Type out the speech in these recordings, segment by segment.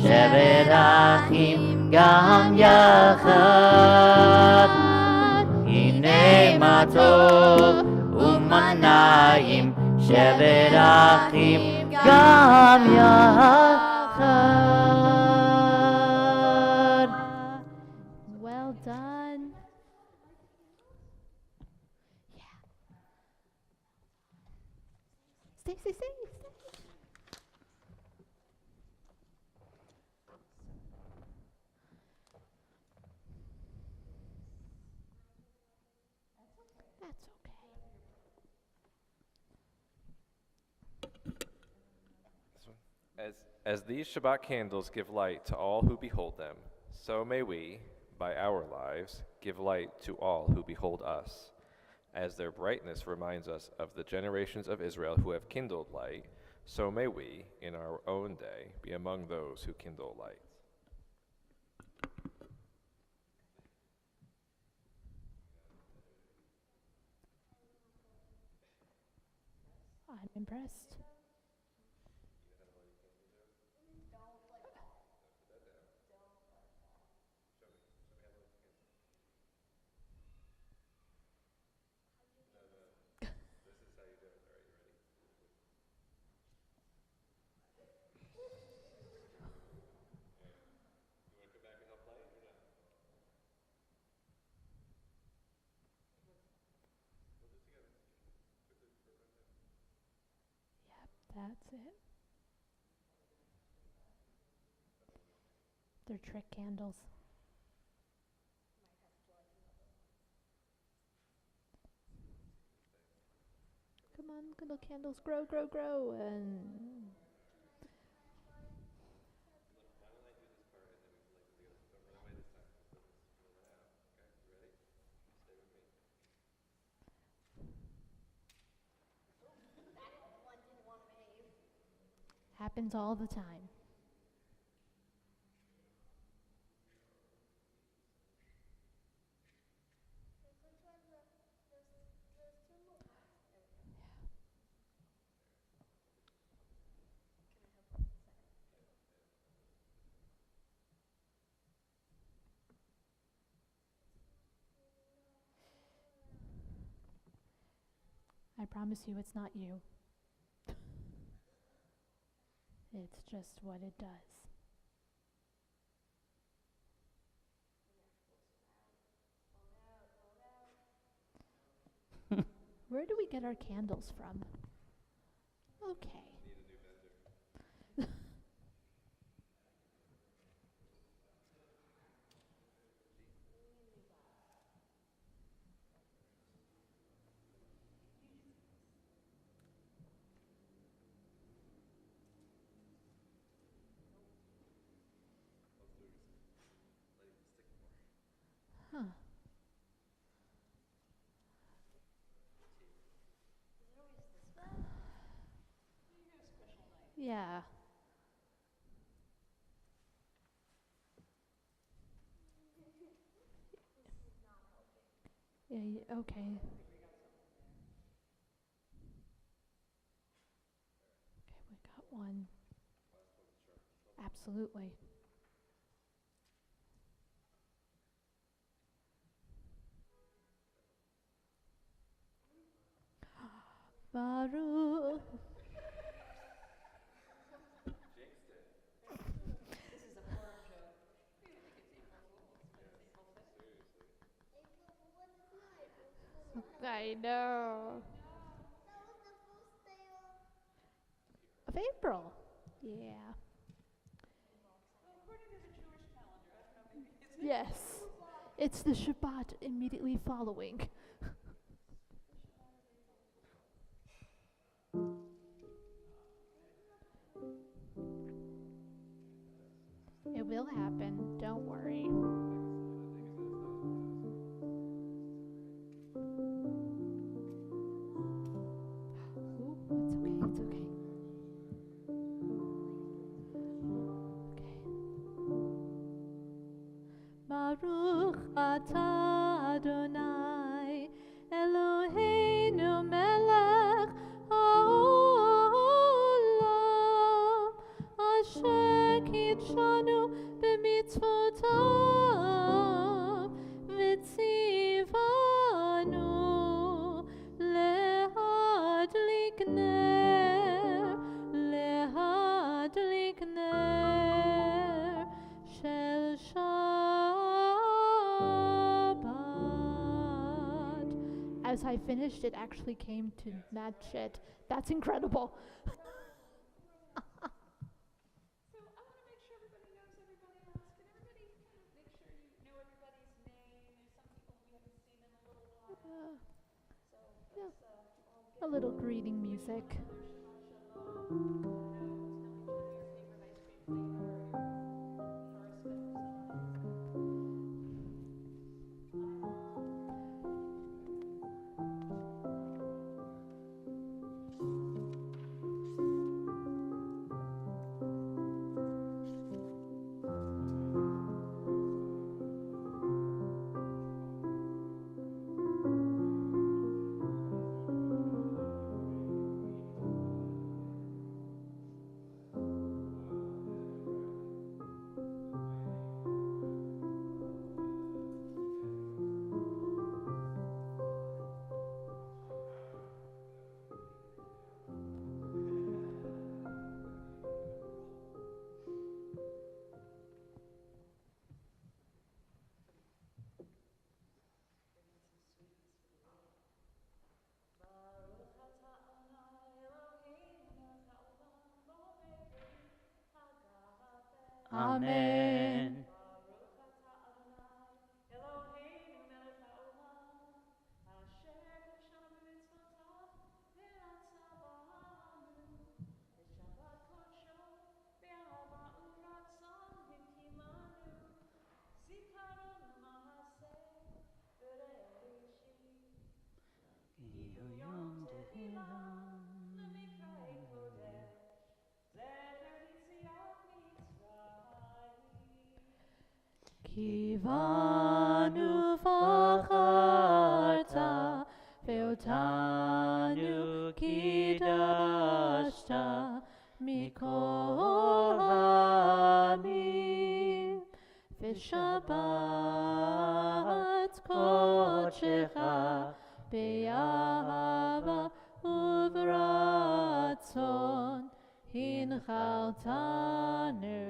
שבת אחים גם יחד. הנה מה טוב ומה נעים, שבת אחים גם יחד. Well done. Yeah. Stay. That's okay. As these Shabbat candles give light to all who behold them, so may we, by our lives, give light to all who behold us. As their brightness reminds us of the generations of Israel who have kindled light, so may we, in our own day, be among those who kindle light. I'm impressed. That's it. They're trick candles. Come on, little candles, grow, and happens all the time. I promise you it's not you. It's just what it does. Where do we get our candles from? Okay. Huh. Yeah. Yeah, okay. Okay, we got one. Absolutely. Baruch. I know. Of April. Yeah. Yes. It's the Shabbat immediately following. It will happen. Don't worry. Ooh, it's okay. Baruch atah Adonai Eloheinu melech haolam asher kitshanu as I finished, it actually came to match it. That's incredible. So I want to make sure everybody knows everybody else. Can everybody kind of make sure you know everybody's name? There's some people we haven't seen in a little while. So Yeah. let's all A get little greeting music. Shabbat Shalom. Tell each other your favorite ice cream flavor, your horoscope sign. Amen. Kivanu facharta ve'otanu kidashta mikol ha'amim v'shabbat kodshecha be'ahava uvratzon hinchaltanu.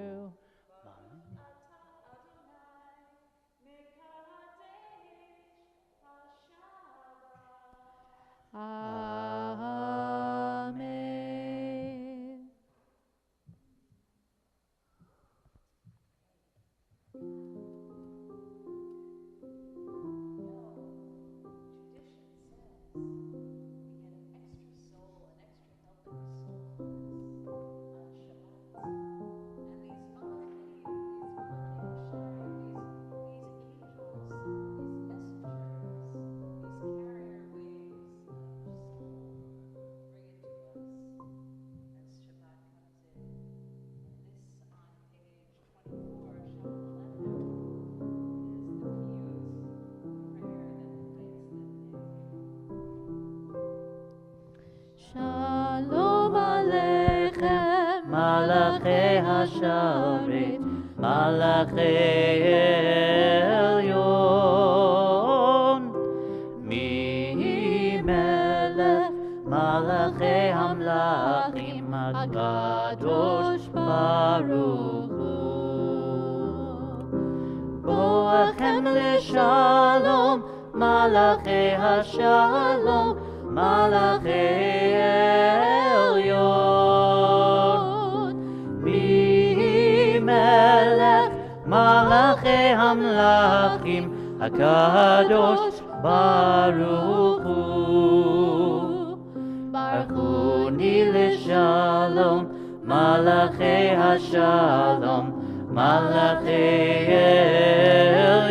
Amen. Shalom Aleichem, Malachei Hasharet, Malachei Elyon, Mi Melech, Malachei Hamlachim, HaKadosh Baruch Hu. Boachem leShalom, Malachei Hashalom, Malachei Elyon, Mi Melech, Malachei Hamlachim, HaKadosh Baruch Hu. Baruchuni leShalom, Malachei Hashalom, Malachei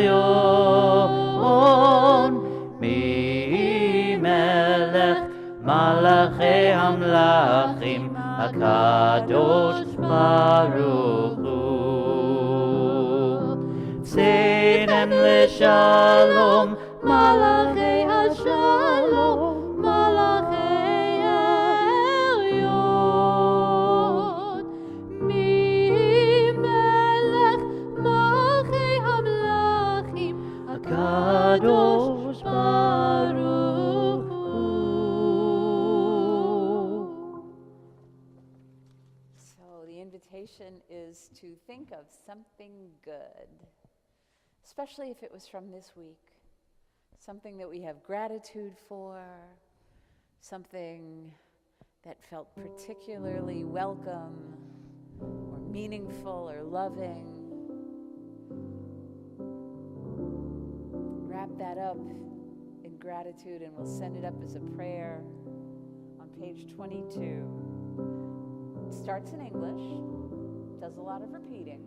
Elyon, Mi Melech, Malachei Hamlachim, HaKadosh Baruch Hu. Tzeinem leShalom, Malachei Hashalom, Malachei Elyon, Mi Melech, Malachei Hamlachim, HaKadosh Baruch Hu. So the invitation is to think of something good, especially if it was from this week. something that we have gratitude for, something that felt particularly welcome or meaningful or loving. Wrap that up in gratitude, and we'll send it up as a prayer on page 22. It starts in English, does a lot of repeating,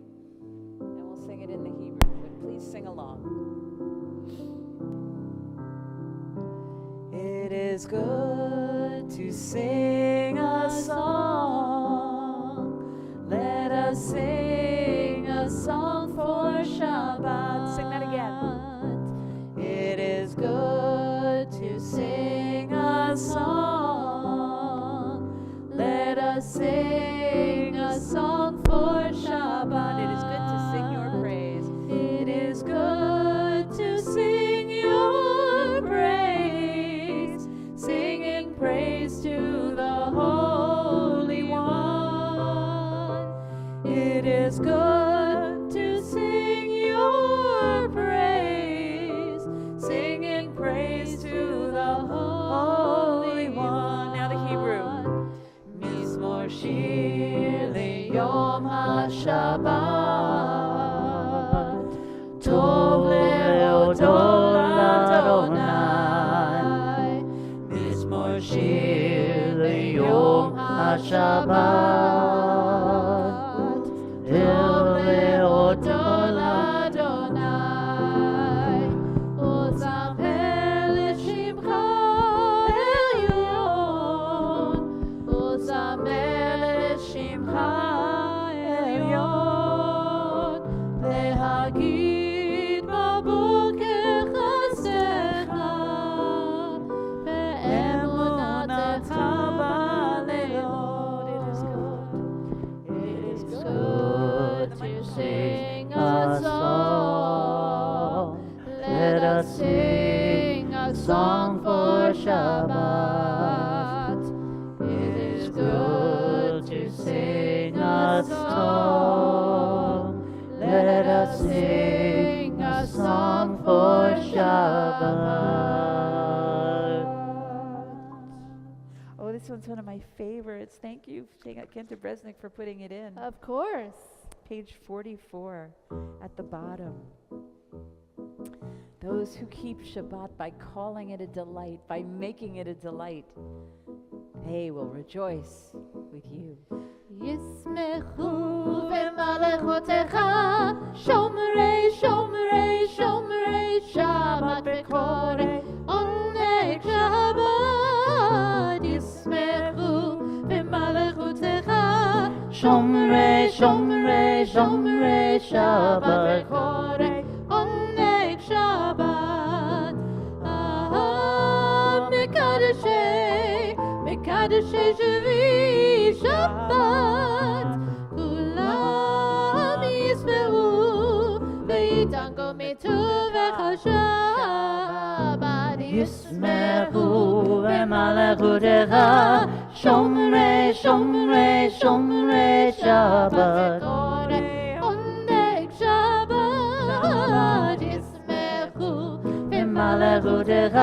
and we'll sing it in the Hebrew, but please sing along. It is good to sing a song. Let us sing a song for Shabbat. Sing that again. It is good to sing a song. Let us sing a song for Shabbat. It is good to sing your praise. It is good to sing your praise. Singing praise to the Holy One. It is good to sing your praise. Singing praise to the Holy One. Now the Hebrew. Mizmor shir liyom haShabbat. Tov leodol Adonai. Mizmor shir liyom haShabbat. Tov leodol Adonai. Uzamer l'shimcha elyon. Uzamer l'shimcha elyon. Lehagid baboker chasecha. Ve'emunatecha baleot. It is good to sing a song. Let us sing a song for Shabbat. It is good to sing a song. Let us sing a song for Shabbat. Oh, this one's one of my favorites. Thank you, Kenta Bresnik, for putting it in. Of course. Page 44 at the bottom. Those who keep Shabbat by calling it a delight, by making it a delight, they will rejoice with you. ישמחו במלאכותיך, שומרי שומרי שומרי שבת וקורא עונג שבת. ישמחו במלאכותיך, שומרי שומרי שומרי שבת וקורא עונג שבת. מקדשי שבי שבת, כולם ישמעו ויתענגו מטובך שבת. ישמחו במלאכותיך, שומרי שומרי שומרי שבת וקורא עונג שבת. ישמחו במלאכותיך,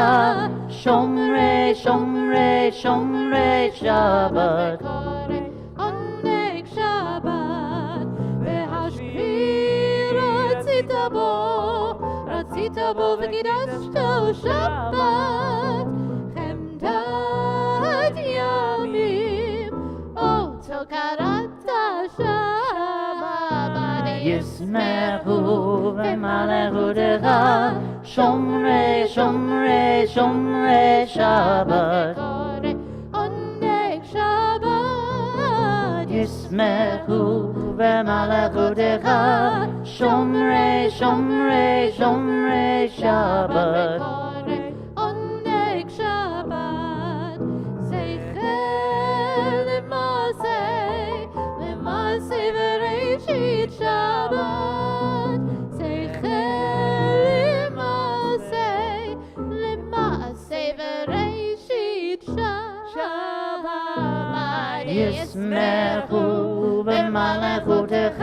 שומרי שומרי שומרי שבת וקורא עונג שבת. והשביעי רצית בו וקידשתו שבת. חמדת ימים אותו קראת שבת. ישמחו במלאכותיך, שומרי שומרי שומרי שבת וקורא עונג שבת. ישמחו במלאכותיך, שומרי שומרי שומרי שבת וקורא עונג שבת. זכר למעשה וראשית שבת. זכר למעשה וראשית שבת. ישמחו במלאכותיך,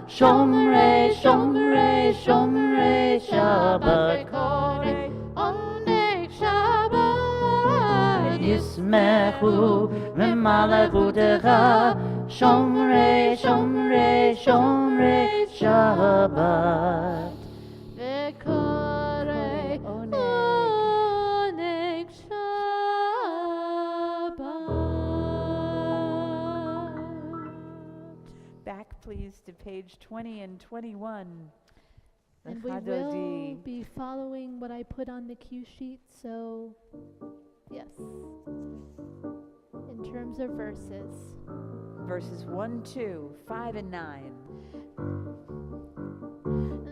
שומרי שומרי שומרי שבת וקורא עונג שמחו במלכותך, שומרי שומרי שומרי שבת. וקורא עונג שבת. Back, please, to page 20 and 21. And we will be following what I put on the cue sheet, so yes. In terms of verses. Verses 1, 2, 5, and 9.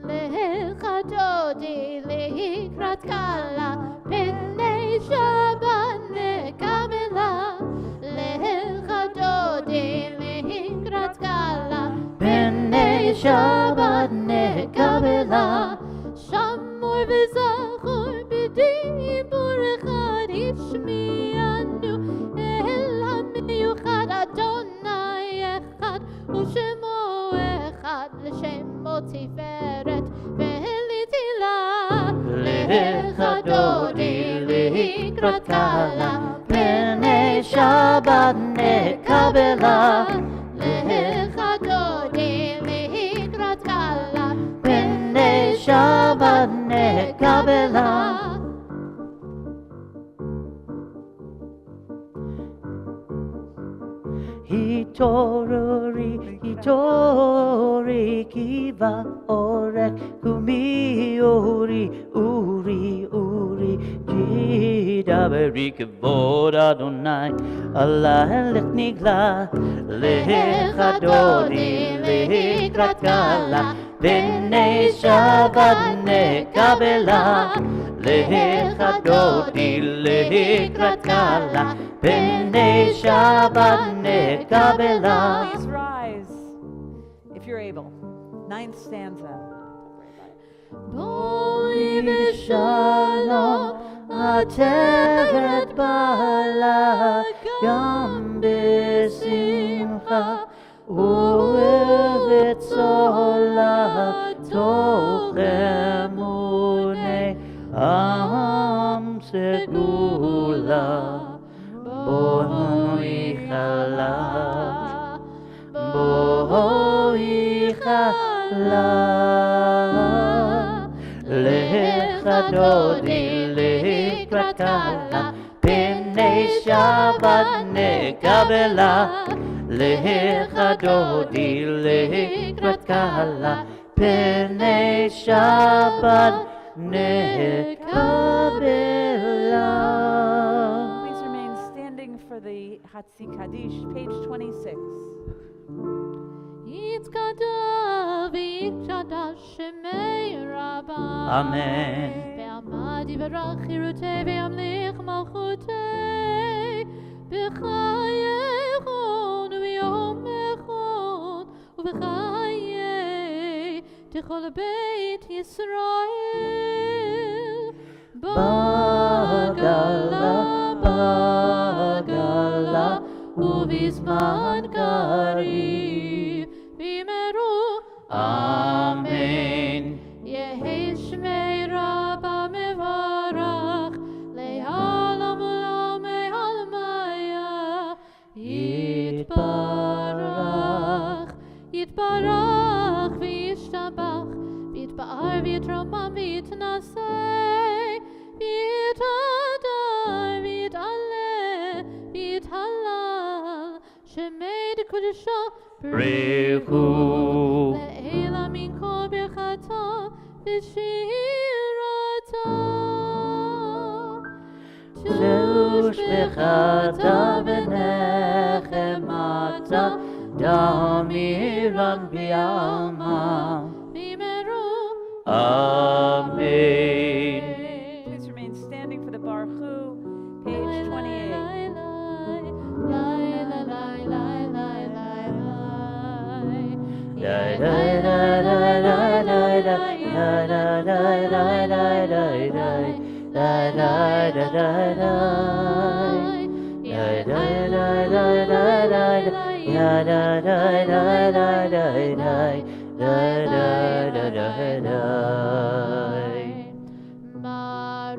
לך דודי לקראת קלה, פני שבת נקבלה. לך דודי לקראת קלה, פני שבת נקבלה. שמור וזכור בדיבור אחד השמיענו, אל המיוחד אדוני אחד ושמו אחד, לשמו תפארת ולתהילה. לך דודי לקראת קלה, פני שבת נקבלה. לך דודי לקראת קלה, פני שבת נקבלה. התעוררי, התעוררי, כי באורך קומי אורי, אורי, אורי, כי דברי כבוד אדוני, עלייך נגלה. לך דודי לקראת קלה, פני שבת נקבלה. לך דודי לקראת קלה, פני שבת נקבלה. Please rise, if you're able. 9th stanza. בואי בשלום, עטרת בעלה, גם בשמחה, אוהבת צולה, תוך אמוני עם סגולה. בואי חלה, בואי חלה. לך דודי לקראת קלה, פני שבת נקבלה. לך דודי לקראת קלה, פני שבת נקבלה. Please remain standing for the Hatzi Kaddish, page 26. יתגדל ויקדש שמי רבה. אמן. ועמד יברך חירותי וימליך מלכותי, בחייכון וביום אחד ובחיי תכל בית ישראל. בגלה, בגלה ובזמן קריב בימרו. אמן. יהי שמי רבה מברך לעולם ולעולמי עלמיה. יתברך, יתברך וישתבח, ויתפאר ויתרומם ויתנשא, ויתהדר ויתעלה ויתהלל, שמי דקודשו ברכו. לעילה מן כל ברכתו ושירתו. זהו שמחתה ונחמתה, דמירן ביעלמה. בימרו. אמן. Please remain standing for the Baruchu, page 28.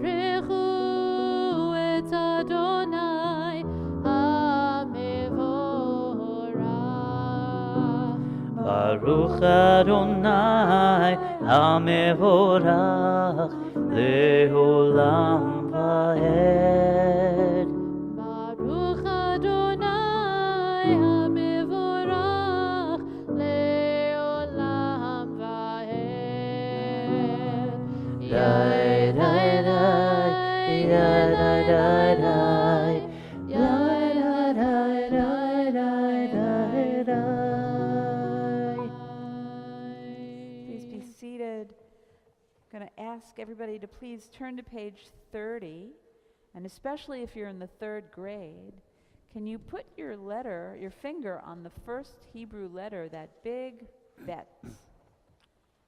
ברכו את אדוני Baruch Adonai HaMevorach Leolam Vaed. Baruch Adonai HaMevorach Leolam Vaed. Dai dai dai, dai dai dai dai, dai dai dai dai dai dai dai. Please be seated. I'm going to ask everybody to please turn to page 30, and especially if you're in the 3rd grade, can you put your finger on the first Hebrew letter, that big bet?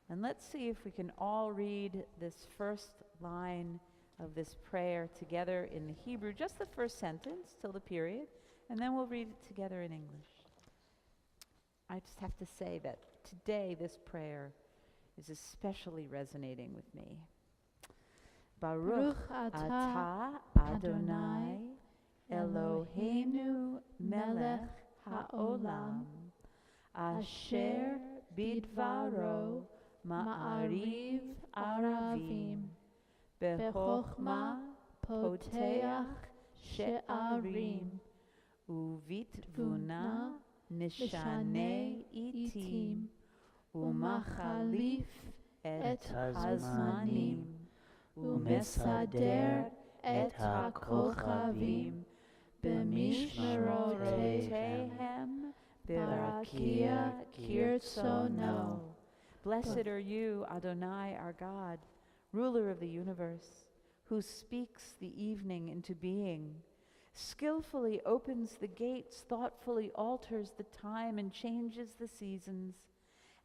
And let's see if we can all read this first line of this prayer together in the Hebrew, just the first sentence till the period, and then we'll read it together in English. I just have to say that today this prayer is especially resonating with me. Baruch atah Adonai Eloheinu melech haolam asher bidvaro ma'ariv aravim bechokma poteach she'arim uvitvuna nishane itim umachalif et hazmanim umesader et hakochavim b'mishmerotehem berakia kirtsono. Blessed are you, Adonai, our God, ruler of the universe, who speaks the evening into being, skillfully opens the gates, thoughtfully alters the time and changes the seasons,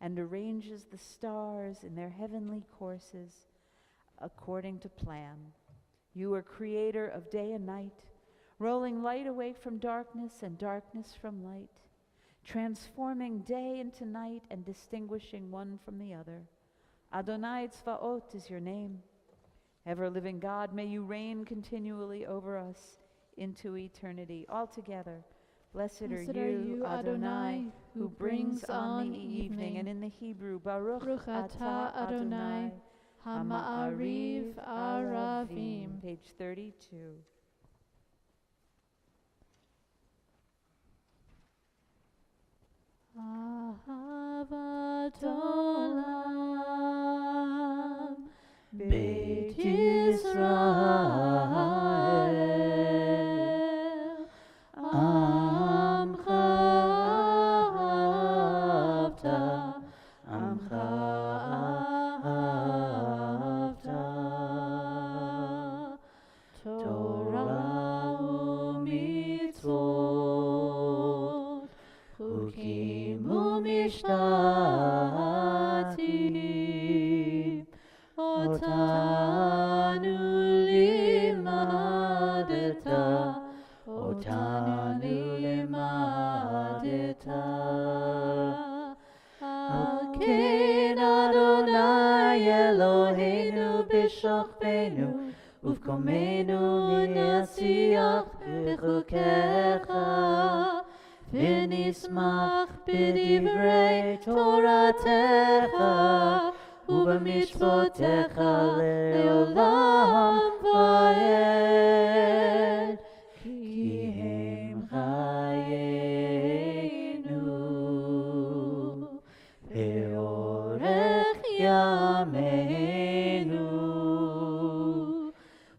and arranges the stars in their heavenly courses according to plan. You are creator of day and night, rolling light away from darkness and darkness from light, transforming day into night and distinguishing one from the other. Adonai Tzvaot is your name. Ever-living God, may you reign continually over us into eternity. All together, blessed are you, Adonai, who brings on the evening. And in the Hebrew, Baruch atah Adonai Hama'ariv Aravim. Page 32. Ahavat Olam Beit Yisrael Amcha Ahavta Amcha Ahavta Torah u'mitzvot Chukim u'mishpatim Otanu limadeta Alkein Adonai Eloheinu b'shachbenu uv'komenu nasiach b'chukecha v'nismach b'divrei Toratecha ובמצוותיך לעולם ועד כי הם חיינו לאורך ימינו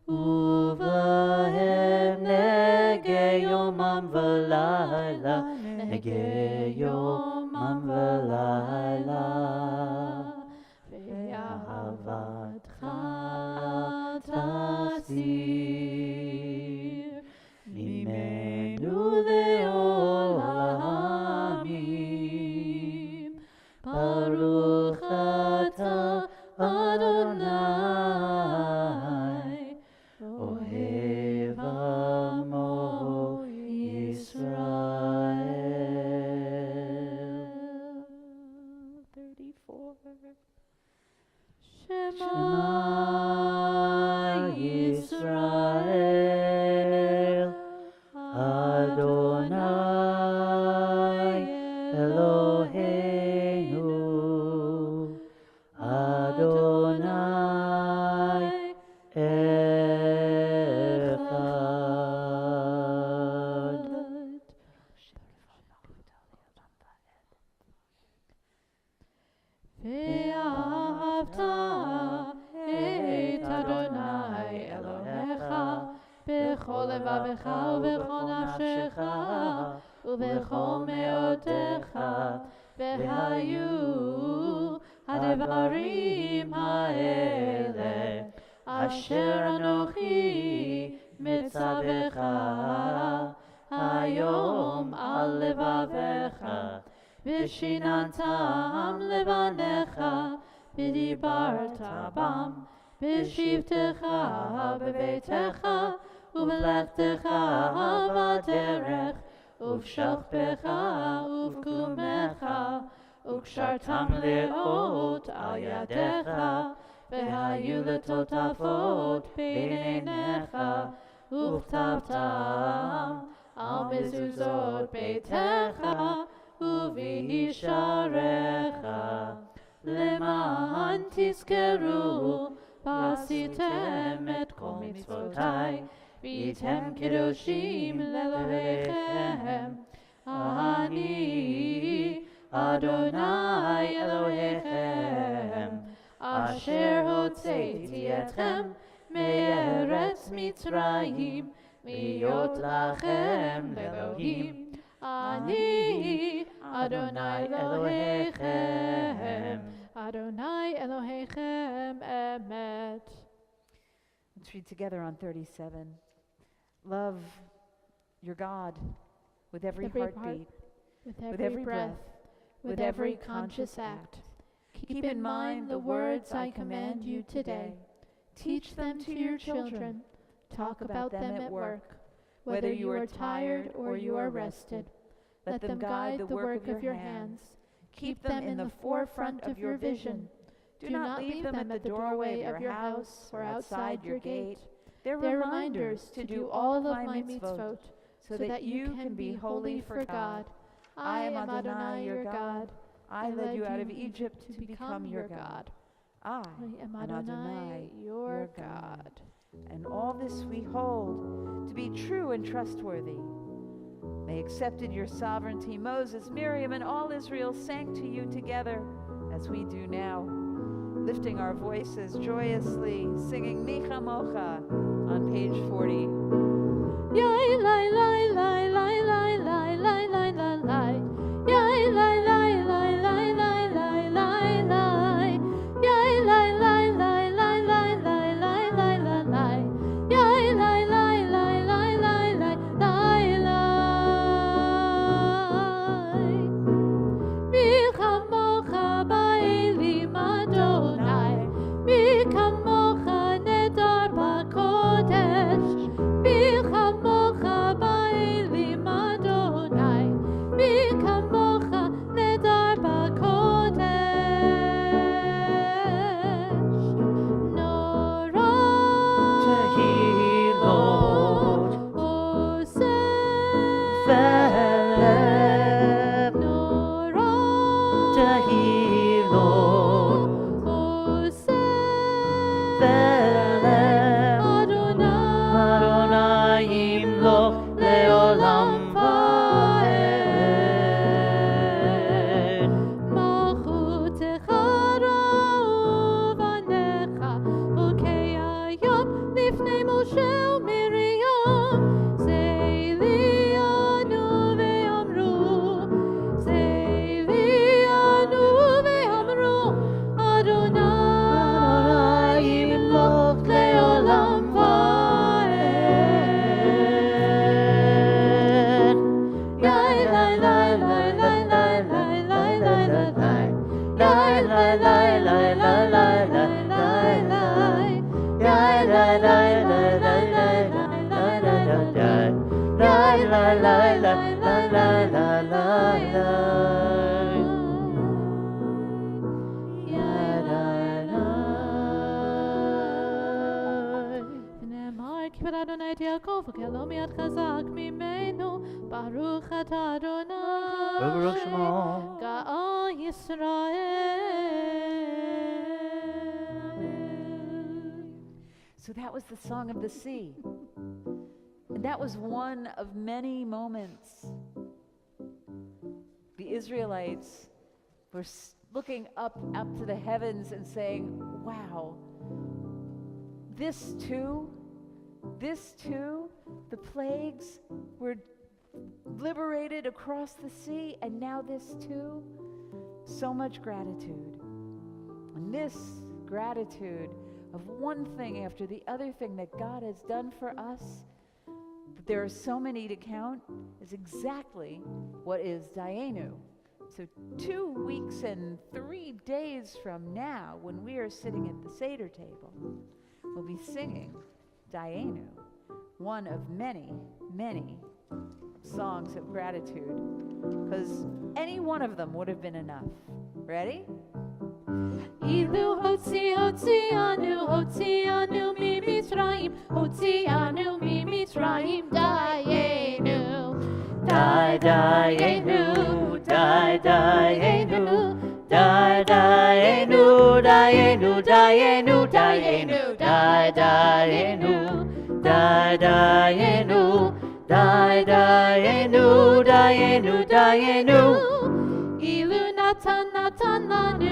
ובהם נגי יומם ולילה נגי יומם ולילה ואהבתך תסיר ממנו לעולמים. ברוך אתה אדוני אוהב עמו ישראל. 34 Shema Yisrael Adonai Eloheinu ואהבת את אדוני אלוהיך בכל לבבך ובכל נפשך ובכל מאודך, והיו הדברים האלה אשר אנוכי מצווך היום על לבביך, ושיננתם לבניך ודיברת בם בשבתך בביתך ובלכתך בדרך ובשוכבך ובקומך, וקשרתם לאות על ידיך, והיו לטוטפות בין עיניך, וכתבתם על מזוזות ביתך ובישעריך, למען תזכרו ועשיתם את כל מצוותי, והייתם קדושים לאלוהיכם. אני אדוני אלוהיכם, אשר הוצאתי אתכם מארץ מצרים, להיות לכם לאלוהים. אני אדוני אלוהיכם, אדוני אלוהיכם אמת. Let's read together on 37. Love your God with every heartbeat, with every breath, with every conscious act. Keep in mind the words I command you today. Teach them to your children. Talk about them at work. Whether you are tired or you are rested, let them guide the work of your hands. Keep them in the forefront of your vision. Do not leave them at the doorway of your house or outside your gate. They're reminders to do all of my mitzvot, so that you can be holy for God. I am Adonai your God. I led you out of Egypt to become your God. I am Adonai your God. And all this we hold to be true and trustworthy. They accepted your sovereignty. Moses, Miriam, and all Israel sang to you together, as we do now, lifting our voices joyously, singing Micha Mocha on page 40. Yai lai lai lai lai lai lai lai lai lai lai. Yai lai lai lai lai lai lai lai lai. Yai lai lai lai lai lai lai lai lai lai lai. Yai lai lai lai lai lai lai lai lai. Micha Mocha ba'elim Adonai. Micha Mocha nedar b'kodesh. Micha Mocha ba'elim Adonai. Micha Mocha nedar b'kodesh. Nora Tehilot Oseh Felem Nora Tehilot Oseh Felem Adonai Adonai Imloch Leolam Vaed Malchutecha ra'uvanecha Bokei hayom lifnei Moshe uMiriam Zeilianu ve'amru Zeilianu ve'amru Adonai Imloch Leolam Vaed Yai lai lai lai lai lai lai lai lai lai lai. Yai lai lai lai lai lai lai lai lai. Yai lai lai lai lai lai lai lai lai lai lai. Yai lai lai lai lai lai lai lai lai. Yai lai lai. ונאמר כי בא אדוני את יעקב וכלום יד חזק ממנו, ברוך אתה אדוני וברוך שמו גאל ישראל. So that was the song of the sea. And that was one of many moments. The Israelites were looking up to the heavens and saying, wow, this too, the plagues were liberated across the sea, and now this too. So much gratitude. And this gratitude of one thing after the other thing that God has done for us, that there are so many to count, is exactly what is Dayenu. So 2 weeks and 3 days from now, when we are sitting at the Seder table, we'll be singing Dayenu, one of many, many songs of gratitude, because any one of them would have been enough. Ready? Ilu hotzianu mi Mitzrayim, hotzianu mi Mitzrayim, Dayenu, Dayenu, Dayenu, Dayenu, Dayenu, Dayenu, Dayenu, Dayenu, Dayenu, Dayenu, Dayenu, Dayenu. Ilu natananu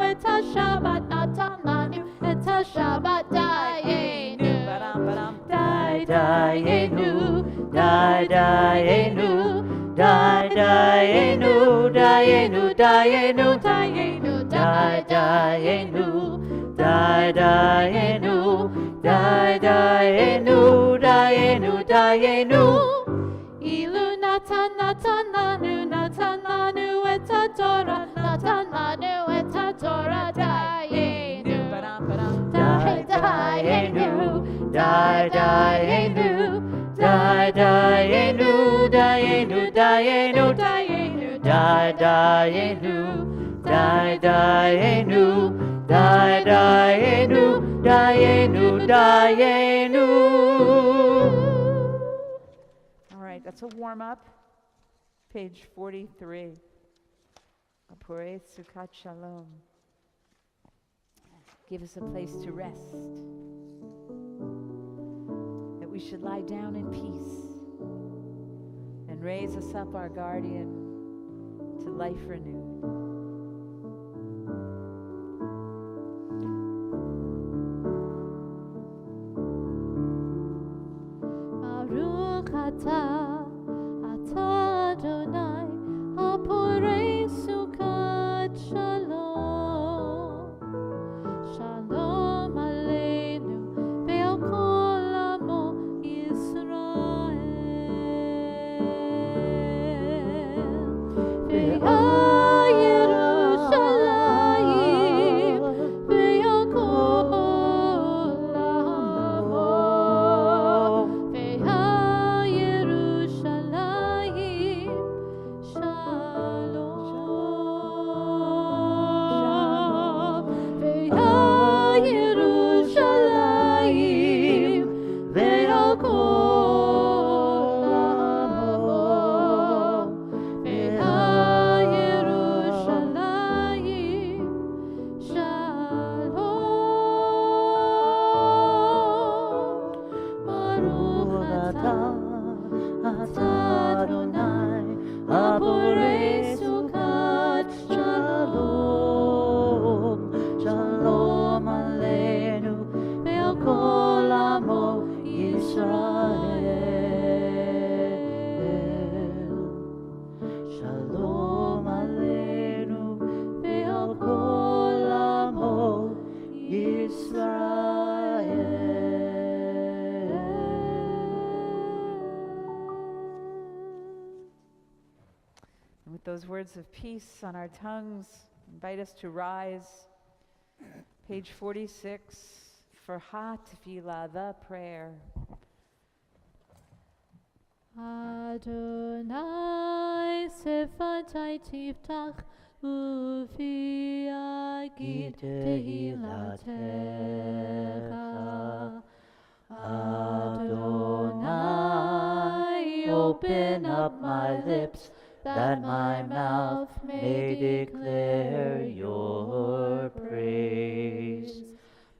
et Shabbat, natananu et Shabbat, Dayenu, Dayenu, Dayenu, Dayenu, Dayenu, Dayenu, Dayenu, Dayenu, Dayenu, Dayenu, Dayenu, Dayenu. Ilu natananu et Torah, natananu et Torah, Dayenu, Dayenu, Dayenu, Dayenu, Dayenu, Dayenu, Dayenu, Dayenu, Dayenu, Dayenu, Dayenu, Dayenu. All right, that's a warm-up. Page 43. Apurei Sukkot Shalom. Give us a place to rest. That we should lie down in peace. And raise us up, our guardian, to life renewed. Baruch atah Adonai, Apurei Sukkot Shalom. Shalom Aleinu ve'al kol amo Yisrael. Ve'al Yerushalayim ve'al kol amo. Ve'al Yerushalayim Shalom. Ve'al Yerushalayim ve'al kol amo. Ve'al Yerushalayim Shalom. Baruch atah Adonai, Apurei Sukkot Shalom, Shalom Aleinu, ve'al Kol Amo Yisrael. Shalom Aleinu, ve'al Kol Amo Yisrael. And with those words of peace on our tongues, invite us to rise. Page 46, for Ha Tefillah, the prayer. Adonai sefatai tiftach ufi agid tehilatecha. Adonai, open up my lips, that my mouth may declare your praise.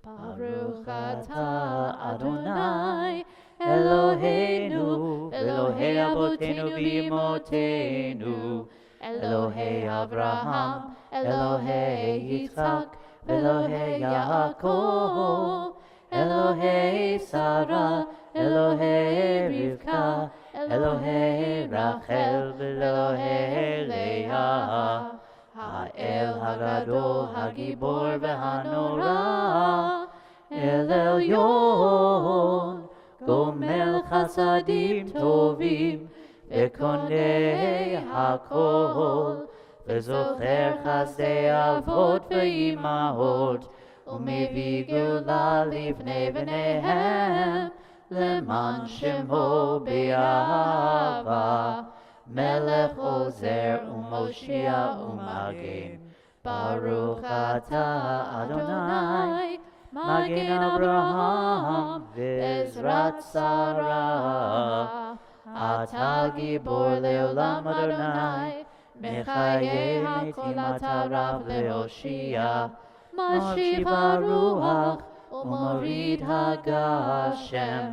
Baruch atah Adonai, Eloheinu, Elohei Avotenu v'Imotenu, Elohei Avraham, Elohei Yitzhak, Elohei Yaakov, Elohei Sarah, Elohei Rivka, Elohei Rachel, Elohei Leah, Ha'el Hagadol, Hagibor v'Hanora, El Elyon, Gomel Chasadim Tovim, V'konei Hakol, V'zocher Chasdei Avot v'Imahot, U'mevii Geula Livnei B'neihem, Leman Shemo Be'ahava, Melech Ozer U'Moshia U'Magen, Baruch Atah Adonai, Magen Abraham Ve'ezrat Sarah, Ata Gibor Leolam Adonai, Mechayeh Metim Ata Rav Lehoshia, Mashiv HaRuach U'Morid HaGashem,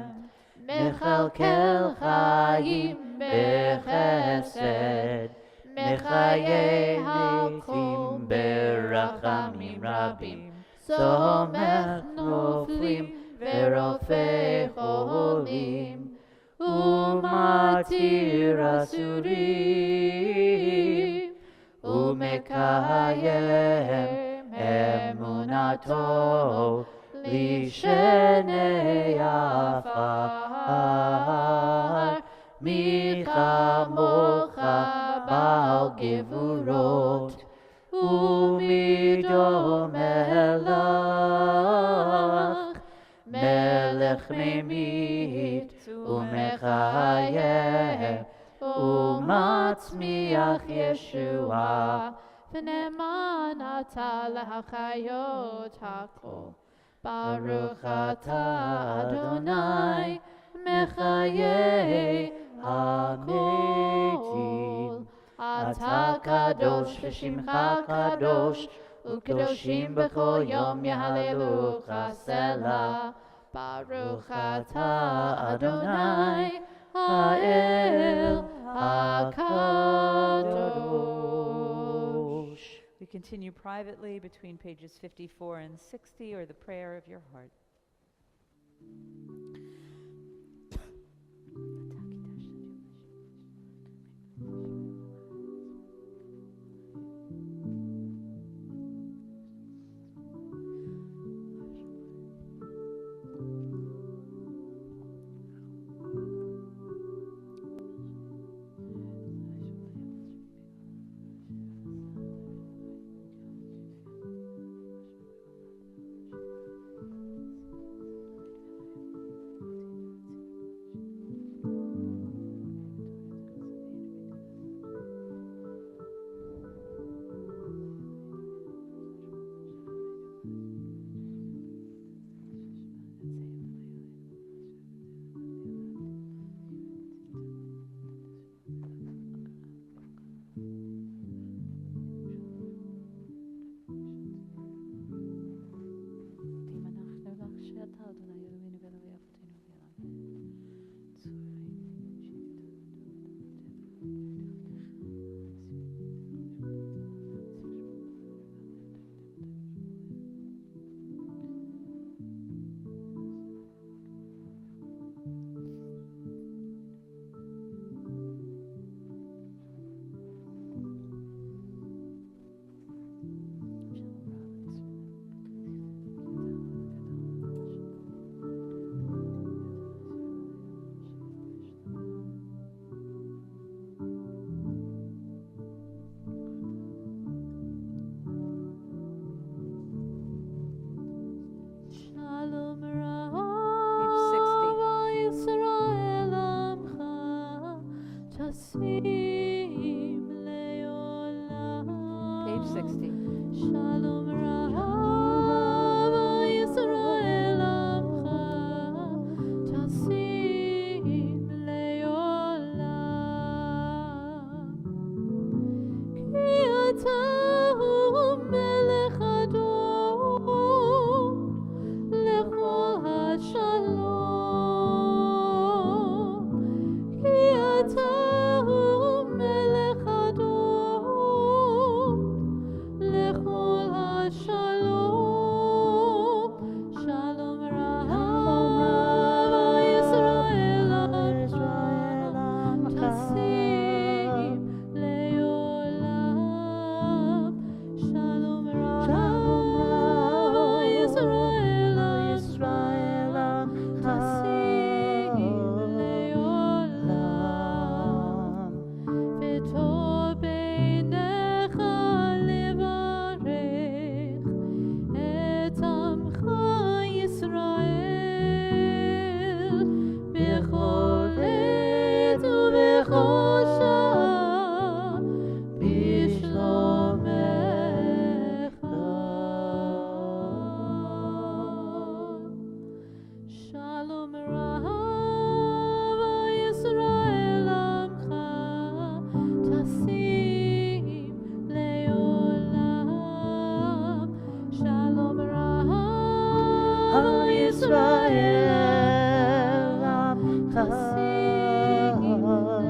Mechalkel Chaim Bechesed, Mechayeh Metim Berachamim Rabim, Somech Noflim Verofei Cholim, Umatir Asurim, Umekayem Emunato, Lishenei Afar, Michamocha Baal Gevurot, Umido Melech, Melech Memit, Umechayeh, Umatzmiach Yeshua, V'ne'eman ata l'hachayot hakol. Baruch atah Adonai, Mechayeh HaMetim, Ata Kadosh v'Shimcha Kadosh, U'Kadoshim b'chol yom Yahalelucha Selah. Baruch atah Adonai, Ha'el HaKadosh. We continue privately between pages 54 and 60, or the prayer of your heart. Page 60. Shalom Rav Yisrael Amcha Tasim Leolam Ki Atahu Melech Adon Lechol HaShalom Ki Atahu Melech Adon Israel Amcha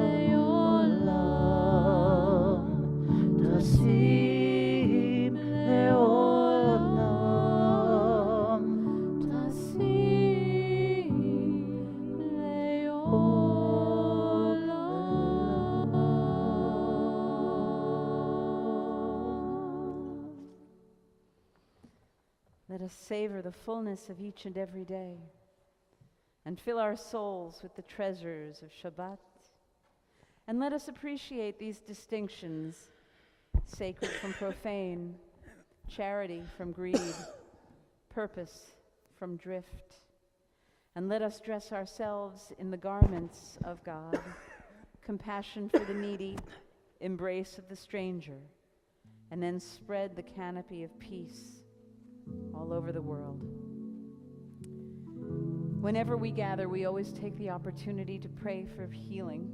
Leolam Tasim Leolam Tasim Leolam. Let us savor the fullness of each and every day and fill our souls with the treasures of Shabbat. And let us appreciate these distinctions: sacred from profane, charity from greed, purpose from drift. And let us dress ourselves in the garments of God, compassion for the needy, embrace of the stranger, and then spread the canopy of peace all over the world. Whenever we gather, we always take the opportunity to pray for healing.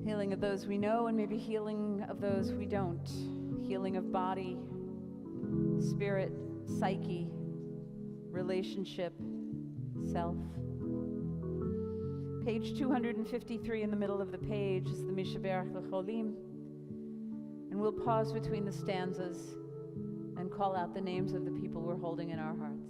Healing of those we know and maybe healing of those we don't. Healing of body, spirit, psyche, relationship, self. Page 253 in the middle of the page is the Mishaberach L'Cholim. And we'll pause between the stanzas and call out the names of the people we're holding in our hearts.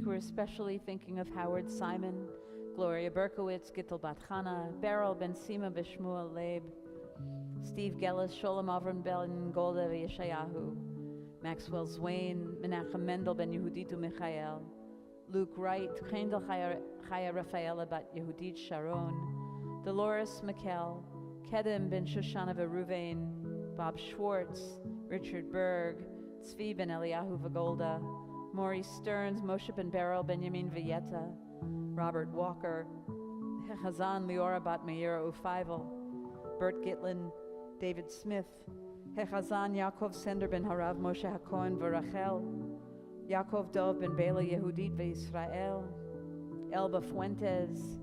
We're especially thinking of Howard Simon, Gloria Berkowitz, Gittel Bat Chana, Beryl Ben Sima Bishmuel Leib, Steve Gellis, Sholem Avram Ben Golda Yeshayahu, Maxwell Zwain, Menachem Mendel Ben Yehuditu Michael, Luke Wright, Kendall Chaya Rafaela Bat Yehudit Sharon, Dolores Mikkel, Kedem Ben Shoshana Veruvain, Bob Schwartz, Richard Berg, Tzvi Ben Eliyahu Vagolda, Maurice Stearns, Moshe Ben Beryl, Benjamin Villeta, Robert Walker, Hechazan Leora Bat Meira Ufaivel, Bert Gitlin, David Smith, Hechazan Yaakov Sender Ben Harav Moshe HaKohen V'Rachel, Yaakov Dov Ben Bela Yehudit V'Yisrael, Elba Fuentes,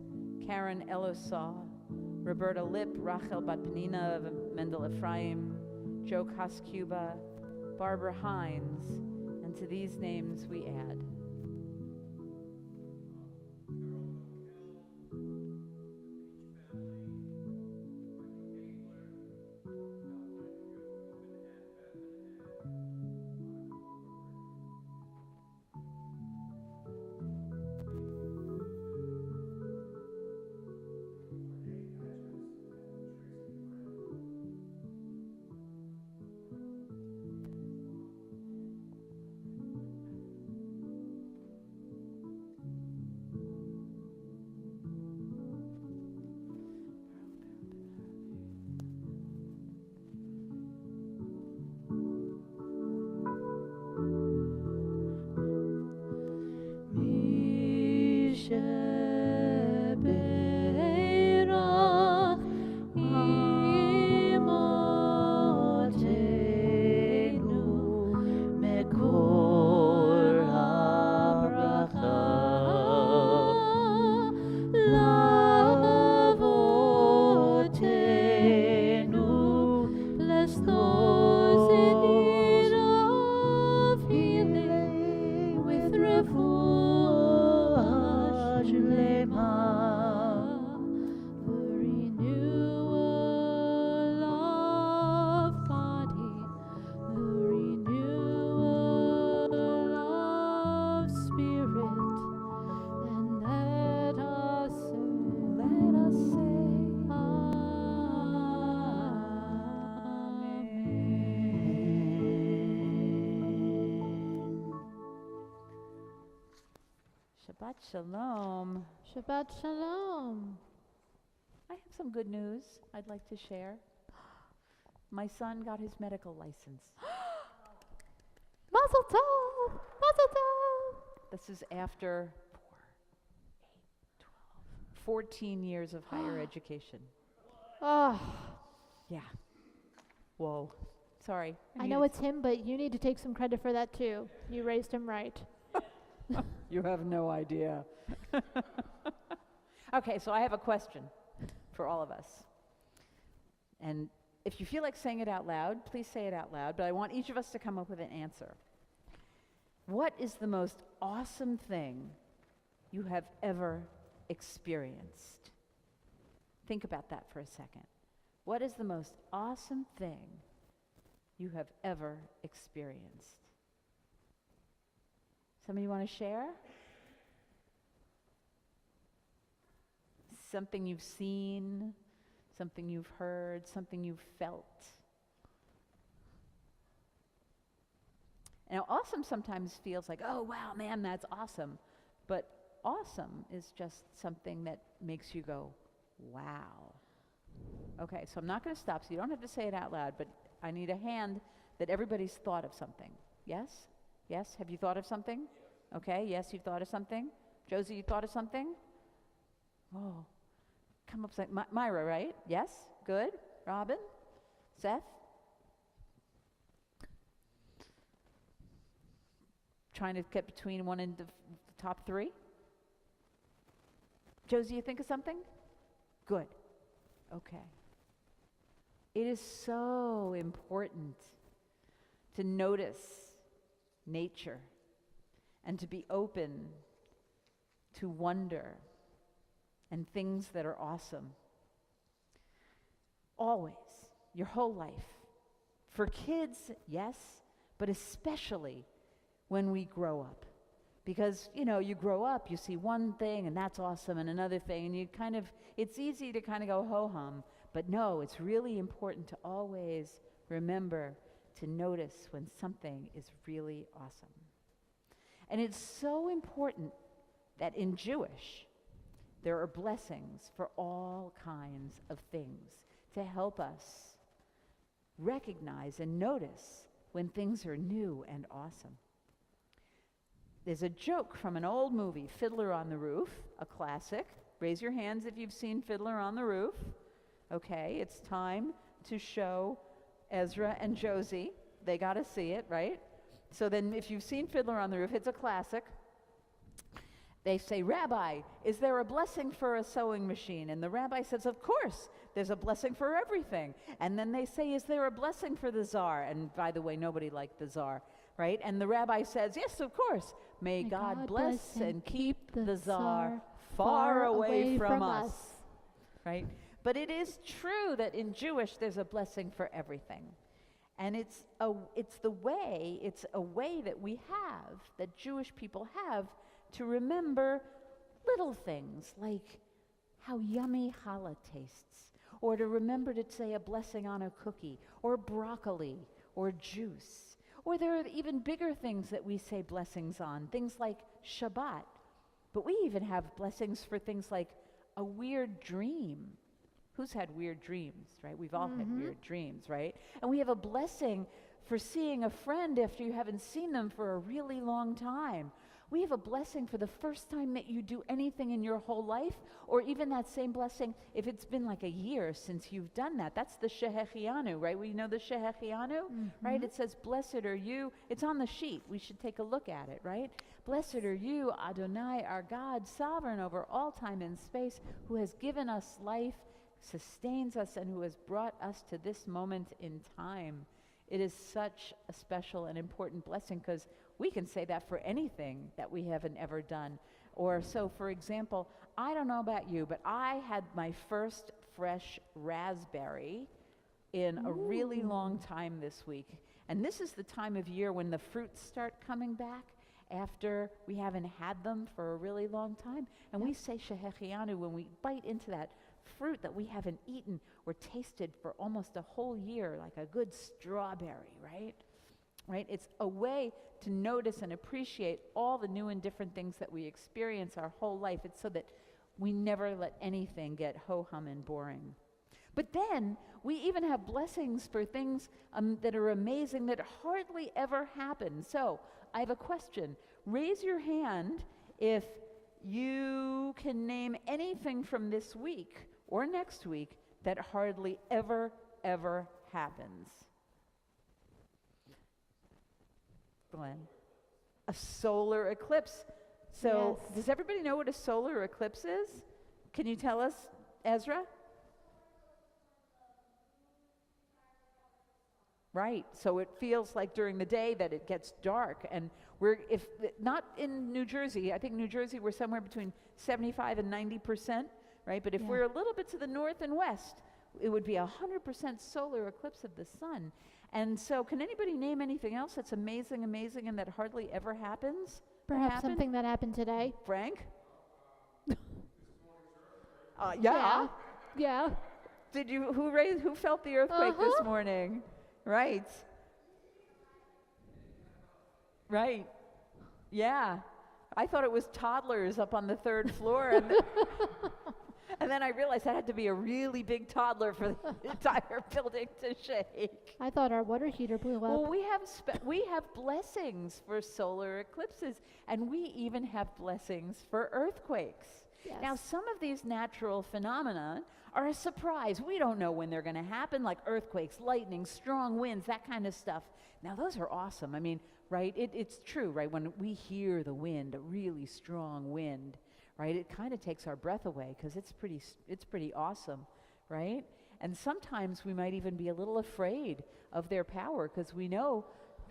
Karen Elosah, Roberta Lipp, Rachel Bat Penina of Mendel Ephraim, Joe Coscuba, Barbara Hines, and to these names we add Shabbat Shalom. Shabbat Shalom. I have some good news I'd like to share. My son got his medical license. Mazel tov! Mazel tov! This is after 14 years of higher education. Oh, Yeah. Whoa. Sorry. I know it's him, but you need to take some credit for that too. You raised him right. You have no idea. Okay, so I have a question for all of us. And if you feel like saying it out loud, please say it out loud, but I want each of us to come up with an answer. What is the most awesome thing you have ever experienced? Think about that for a second. What is the most awesome thing you have ever experienced? Somebody want to share? Something you've seen, something you've heard, something you've felt. Now, awesome sometimes feels like, oh, wow, man, that's awesome. But awesome is just something that makes you go, wow. Okay, so I'm not going to stop, so you don't have to say it out loud, but I need a hand that everybody's thought of something. Yes? Yes? Have you thought of something? Okay, yes, you've thought of something. Josie, you thought of something? Oh, come up, Myra, right? Yes? Good. Robin? Seth? Trying to get between one and the top three? Josie, you think of something? Good. Okay. It is so important to notice nature and to be open to wonder and things that are awesome. Always, your whole life. For kids, yes, but especially when we grow up. Because, you grow up, you see one thing and that's awesome and another thing, and it's easy to kind of go ho-hum. But no, it's really important to always remember to notice when something is really awesome. And it's so important that in Jewish, there are blessings for all kinds of things to help us recognize and notice when things are new and awesome. There's a joke from an old movie, Fiddler on the Roof, a classic. Raise your hands if you've seen Fiddler on the Roof. Okay, it's time to show Ezra and Josie. They got to see it, right? So then if you've seen Fiddler on the Roof, it's a classic. They say, Rabbi, is there a blessing for a sewing machine? And the rabbi says, of course, there's a blessing for everything. And then they say, is there a blessing for the czar? And by the way, nobody liked the czar, right? And the rabbi says, yes, of course. May God bless and keep the czar far away from us, right? But it is true that in Jewish, there's a blessing for everything. And it's a way that we have, that Jewish people have, to remember little things like how yummy challah tastes, or to remember to say a blessing on a cookie, or broccoli, or juice. Or there are even bigger things that we say blessings on, things like Shabbat. But we even have blessings for things like a weird dream. Who's had weird dreams, right? We've all had weird dreams, right? And we have a blessing for seeing a friend after you haven't seen them for a really long time. We have a blessing for the first time that you do anything in your whole life, or even that same blessing if it's been like a year since you've done that. That's the Shehechianu, right? We know the Shehechianu, right? It says, blessed are you. It's on the sheet. We should take a look at it, right? Blessed are you, Adonai, our God, sovereign over all time and space, who has given us life, sustains us, and who has brought us to this moment in time. It is such a special and important blessing because we can say that for anything that we haven't ever done. Or so, for example, I don't know about you, but I had my first fresh raspberry in a really long time this week. And this is the time of year when the fruits start coming back after we haven't had them for a really long time. And we say Shehechianu when we bite into that fruit that we haven't eaten or tasted for almost a whole year, like a good strawberry, right? right? It's a way to notice and appreciate all the new and different things that we experience our whole life. It's so that we never let anything get ho-hum and boring. But then we even have blessings for things that are amazing that hardly ever happen. So I have a question. Raise your hand if you can name anything from this week or next week that hardly ever happens. Glenn? A solar eclipse. So Yes. does everybody know what a solar eclipse is? Can you tell us, Ezra? Right. So it feels like during the day that it gets dark, and we're not in New Jersey. I think New Jersey we're somewhere between 75 and 90%, right? But if we're a little bit to the north and west, it would be 100% solar eclipse of the sun. And so, can anybody name anything else that's amazing, and that hardly ever happens? Perhaps something that happened today. Frank? Yeah. Did you? Who felt the earthquake this morning? Right. Yeah. I thought it was toddlers up on the third floor, and then I realized that had to be a really big toddler for the entire building to shake. I thought our water heater blew up. Well, we have blessings for solar eclipses, and we even have blessings for earthquakes. Yes. Now, some of these natural phenomena are a surprise. We don't know when they're going to happen, like earthquakes, lightning, strong winds, that kind of stuff. Now, those are awesome. I mean, right, it's true, right? When we hear the wind, a really strong wind, right, it kind of takes our breath away because it's pretty awesome, right? And sometimes we might even be a little afraid of their power because we know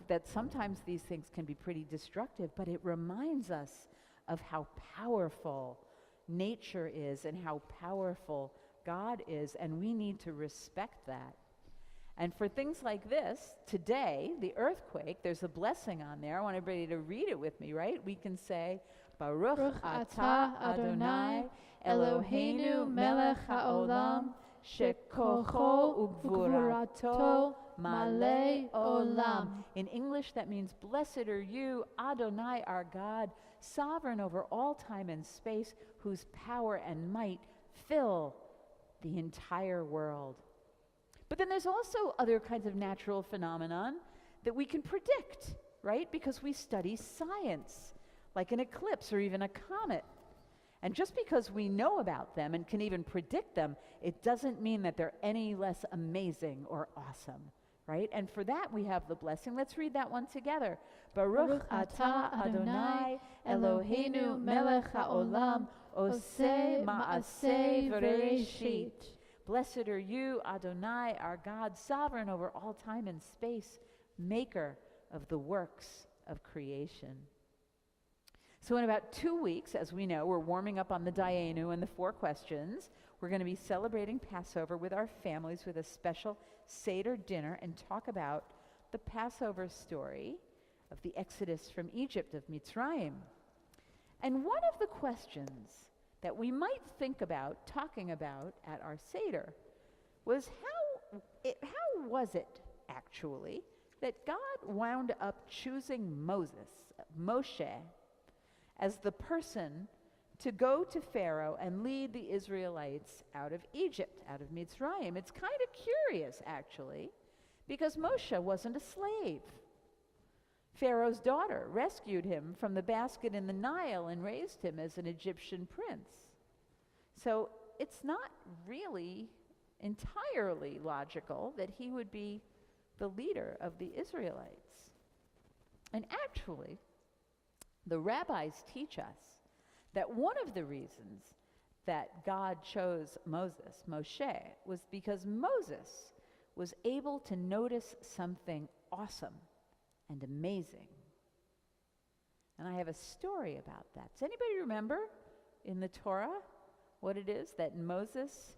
that sometimes these things can be pretty destructive, but it reminds us of how powerful nature is and how powerful God is, and we need to respect that. And for things like this, today, the earthquake, there's a blessing on there. I want everybody to read it with me, right? We can say, Baruch atah Adonai Eloheinu melech haolam shekocho ugvurato malei olam. In English, that means, blessed are you, Adonai, our God, sovereign over all time and space, whose power and might fill the entire world. But then there's also other kinds of natural phenomenon that we can predict, right? Because we study science, like an eclipse or even a comet. And just because we know about them and can even predict them, it doesn't mean that they're any less amazing or awesome, right? And for that we have the blessing. Let's read that one together. Baruch atah Adonai Eloheinu melech haolam oseh ma'aseh v'reshit. Blessed are you, Adonai, our God, sovereign over all time and space, maker of the works of creation. So in about 2 weeks, as we know, we're warming up on the Dayenu and the 4 questions. We're going to be celebrating Passover with our families with a special Seder dinner and talk about the Passover story of the Exodus from Egypt, of Mitzrayim. And one of the questions that we might think about talking about at our Seder was how was it actually that God wound up choosing Moshe, as the person to go to Pharaoh and lead the Israelites out of Egypt, out of Mitzrayim. It's kind of curious, actually, because Moshe wasn't a slave. Pharaoh's daughter rescued him from the basket in the Nile and raised him as an Egyptian prince. So it's not really entirely logical that he would be the leader of the Israelites. And actually, the rabbis teach us that one of the reasons that God chose Moshe, was because Moses was able to notice something awesome and amazing. And I have a story about that. Does anybody remember in the Torah what it is that Moses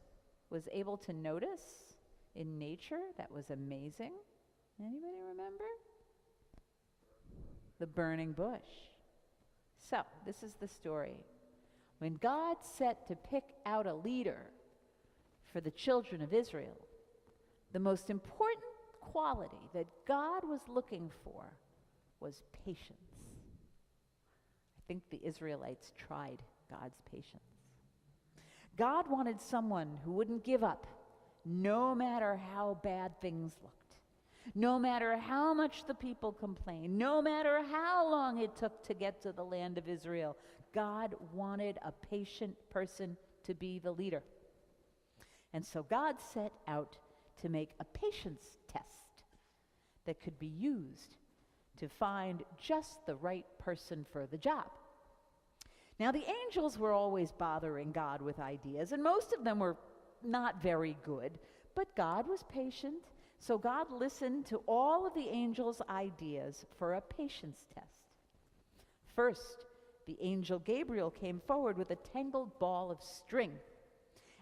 was able to notice in nature that was amazing? Anybody remember? The burning bush. So, this is the story. When God set to pick out a leader for the children of Israel, the most important quality that God was looking for was patience. I think the Israelites tried God's patience. God wanted someone who wouldn't give up, no matter how bad things looked, no matter how much the people complained, no matter how long it took to get to the land of Israel. God wanted a patient person to be the leader. And so God set out to make a patience test that could be used to find just the right person for the job. Now, the angels were always bothering God with ideas, and most of them were not very good, but God was patient, so God listened to all of the angels' ideas for a patience test. First, the angel Gabriel came forward with a tangled ball of string,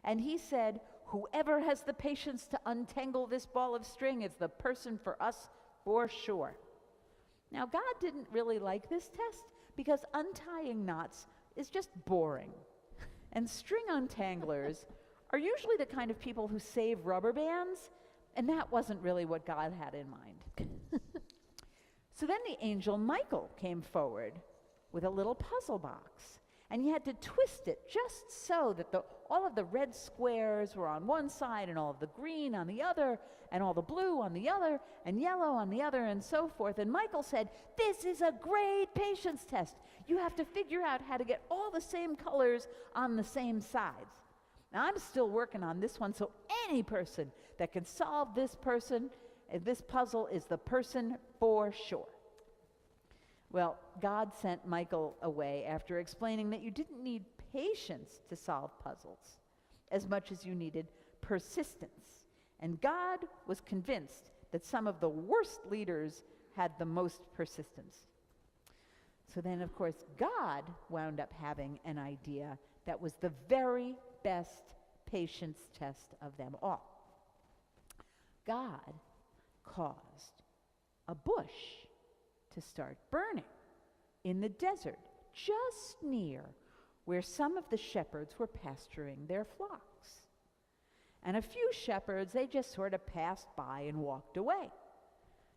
and he said, "Whoever has the patience to untangle this ball of string is the person for us for sure." Now, God didn't really like this test because untying knots is just boring. And string untanglers are usually the kind of people who save rubber bands, and that wasn't really what God had in mind. So then the angel Michael came forward with a little puzzle box, and he had to twist it just so that all of the red squares were on one side and all of the green on the other and all the blue on the other and yellow on the other and so forth. And Michael said, "This is a great patience test. You have to figure out how to get all the same colors on the same sides." Now, I'm still working on this one, so any person that can solve this puzzle is the person for sure. Well, God sent Michael away after explaining that you didn't need patience to solve puzzles as much as you needed persistence. And God was convinced that some of the worst leaders had the most persistence. So then, of course, God wound up having an idea that was the very best patience test of them all. God caused a bush to start burning in the desert, just near where some of the shepherds were pasturing their flocks. And a few shepherds, they just sort of passed by and walked away.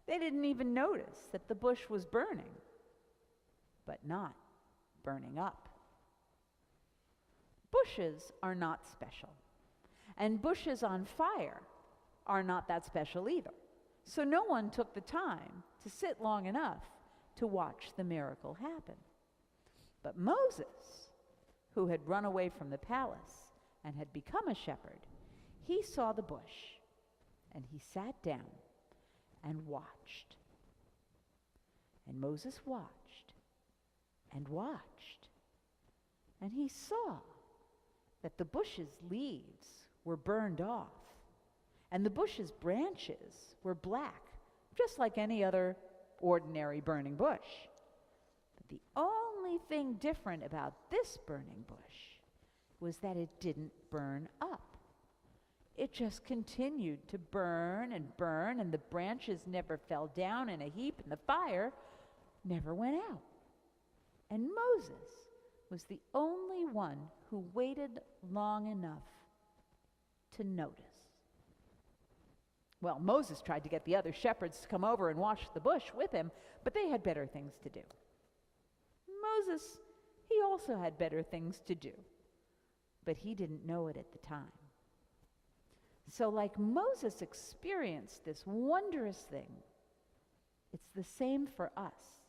They didn't even notice that the bush was burning, but not burning up. Bushes are not special, and bushes on fire are not that special either. So no one took the time to sit long enough to watch the miracle happen. But Moses, who had run away from the palace and had become a shepherd, he saw the bush, and he sat down and watched. And Moses watched and watched, and he saw that the bush's leaves were burned off, and the bush's branches were black, just like any other ordinary burning bush. But the only thing different about this burning bush was that it didn't burn up. It just continued to burn, and the branches never fell down in a heap, and the fire never went out. And Moses was the only one who waited long enough to notice. Well, Moses tried to get the other shepherds to come over and watch the bush with him, but they had better things to do. Moses, he also had better things to do, but he didn't know it at the time. So like Moses experienced this wondrous thing, it's the same for us,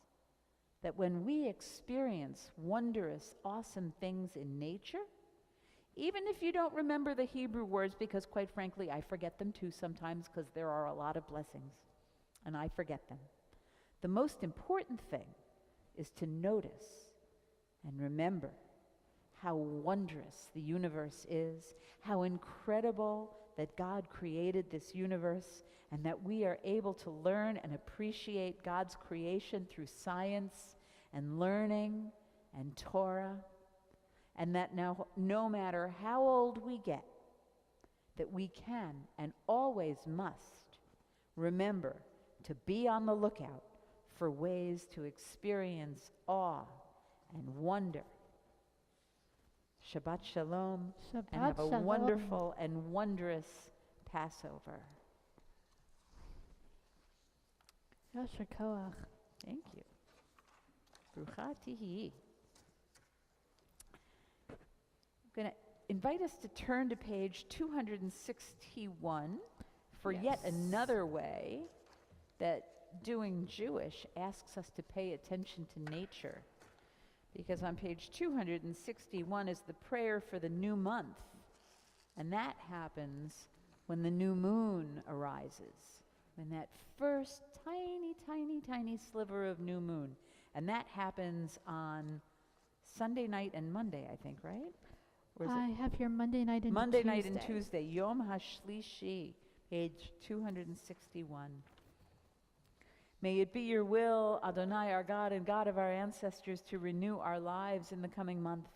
that when we experience wondrous, awesome things in nature, even if you don't remember the Hebrew words, because quite frankly, I forget them too sometimes because there are a lot of blessings, and I forget them. The most important thing is to notice and remember how wondrous the universe is, how incredible that God created this universe, and that we are able to learn and appreciate God's creation through science and learning and Torah. And that now, no matter how old we get, that we can and always must remember to be on the lookout for ways to experience awe and wonder. Shabbat Shalom, and have a wonderful and wondrous Passover. Yasher koach. Thank you. Brucha tihi. I'm going to invite us to turn to page 261 for yet Yes. another way that doing Jewish asks us to pay attention to nature. Because on page 261 is the prayer for the new month. And that happens when the new moon arises. When that first tiny, tiny, tiny sliver of new moon. And that happens on Sunday night and Monday, I think, right? Or is I have here Monday night and Monday Tuesday. night and Tuesday. Yom HaShlishi, page 261. May it be your will, Adonai, our God and God of our ancestors, to renew our lives in the coming month.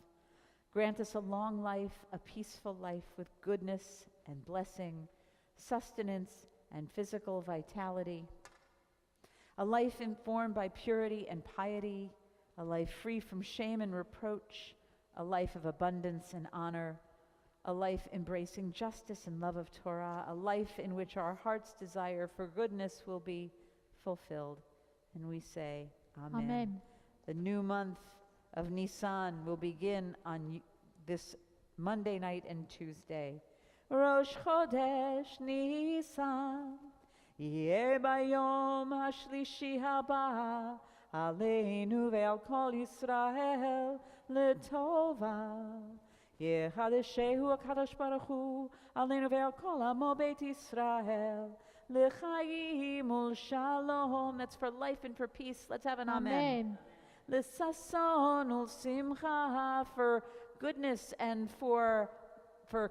Grant us a long life, a peaceful life with goodness and blessing, sustenance and physical vitality. A life informed by purity and piety, a life free from shame and reproach, a life of abundance and honor, a life embracing justice and love of Torah, a life in which our heart's desire for goodness will be fulfilled. And we say, Amen. Amen. The new month of Nisan will begin on this Monday night and Tuesday. Rosh Chodesh Nisan, Yeh bayom hashlishi haba, Aleinu ve'al kol Yisrael letova. Yechadeshehu HaKadosh Baruch Hu, Aleinu ve'al kol amo Beit Yisrael, L'chaim u'shalom. That's for life and for peace. Let's have an amen. L'sason u'simcha, for goodness and for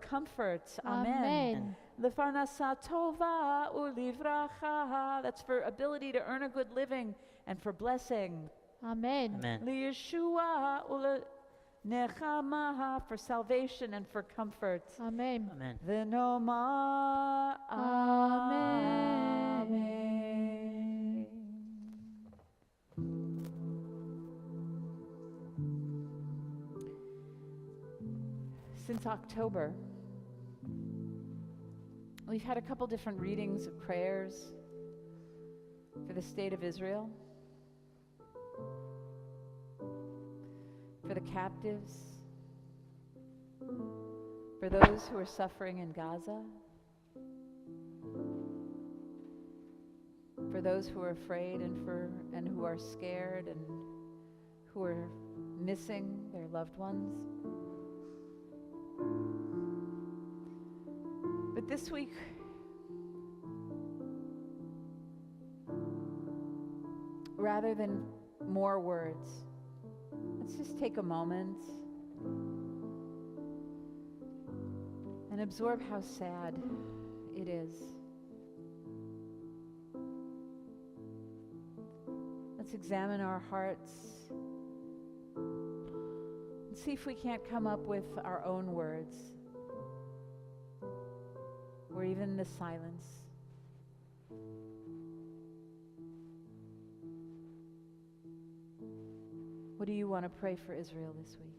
comfort. Amen. L'farnasa tova u'livracha, that's for ability to earn a good living and for blessing. Amen. Amen. L'yeshua u'nechama, for salvation and for comfort. Amen. Amen. V'nomar Amen. Since October, we've had a couple different readings of prayers for the state of Israel, for the captives, for those who are suffering in Gaza, for those who are afraid and who are scared and who are missing their loved ones. But this week, rather than more words, let's just take a moment and absorb how sad it is. Let's examine our hearts and see if we can't come up with our own words, or even the silence. What do you want to pray for Israel this week?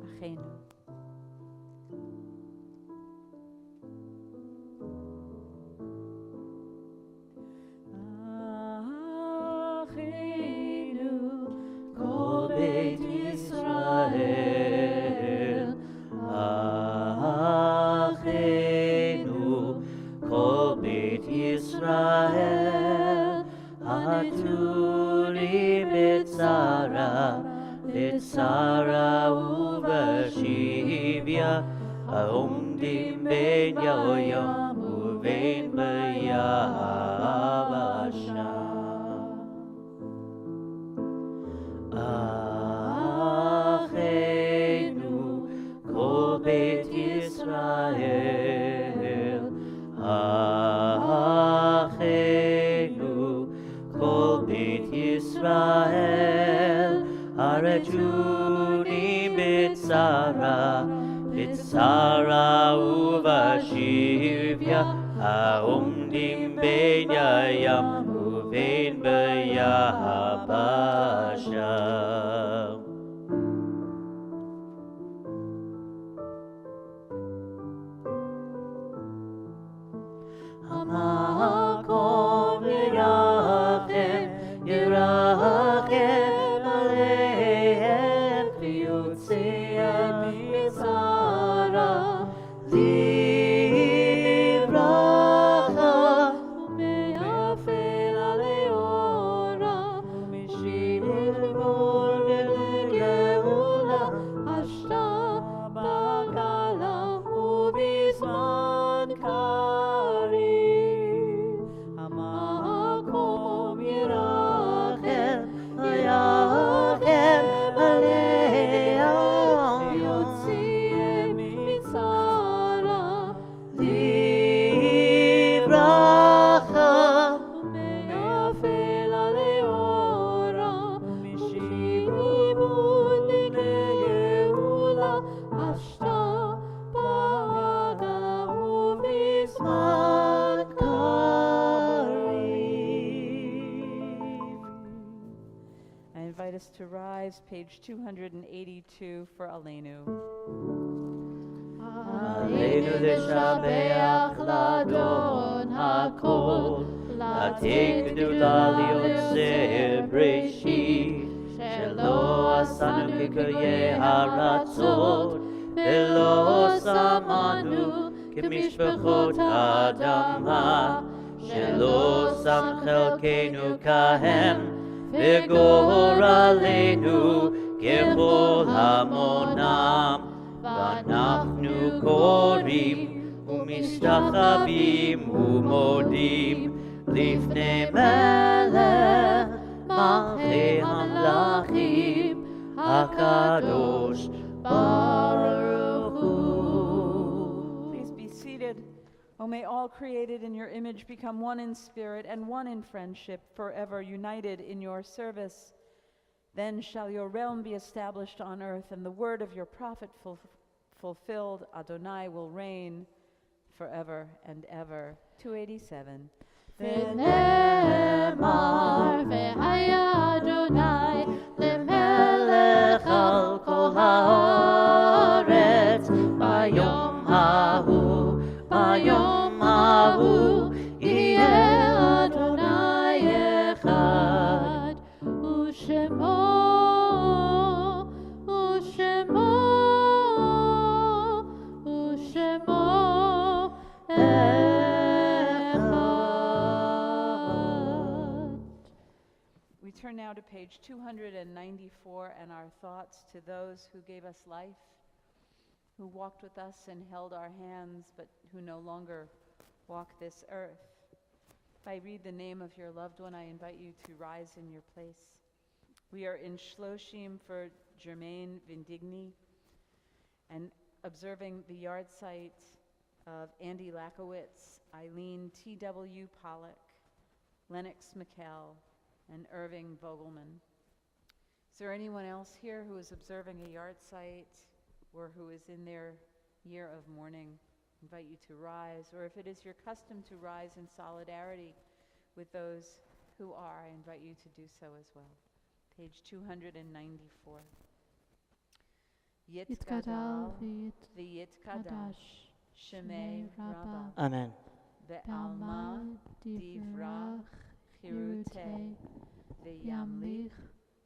Achenu. Kol Beit Yisrael, Achenu, Kol Beit Yisrael, Haturim B'tzara ובשביה, העומדים בין ים ובין ביבשה. אחינו כל בית ישראל, אחינו כל בית ישראל, הרצונים בצרה בצרה, בצרה ובשביה, העומדים בין הים ובין ביבשה. המקום ירחם עליהם ויוציאם מצרה לברכה ומאפלה לאורה ומשמעון ולגאולה השתה בגלה ובזמן קריב המקום ירחם עליה ויוציאם מצרה לברכה ומאפלה לאורה ומשמעון לגאולה השתה בגלה ובזמן קריב. I invite us to rise, page 282 for Aleinu. עלינו לשבח לאדון הכל, לתת גדולה ליוצר בראשית, שלא עשנו כקויי הרצות, ולא שמנו כמשפחות האדמה, שלא שם חלקנו כהם, וגורלנו ככל המונם. ואנחנו קוראים ומשתחווים ומודים לפני מלך מלכי המלכים הקדוש ברוך הוא. Please be seated. O may all created in your image become one in spirit and one in friendship, forever united in your service. Then shall your realm be established on earth, and the word of your prophet fulfilled. Adonai will reign forever and ever. 287. ונאמר והיה אדוני למלך על כל הארץ ביום ההוא יהיה אדוני אחד ושמו We turn now to page 294 and our thoughts to those who gave us life, who walked with us and held our hands, but who no longer walk this earth. If I read the name of your loved one, I invite you to rise in your place. We are in Shloshim for Germaine Vindigny and observing the yard site of Andy Lakowitz, Eileen T.W. Pollock, Lennox McKell, and Irving Vogelman. Is there anyone else here who is observing a yard site or who is in their year of mourning? I invite you to rise, or if it is your custom to rise in solidarity with those who are, I invite you to do so as well. Page 294. Yitkadal v'yitkadash Shemei Rabbah Amen. Be'alma divrach chirutei ve'yamlich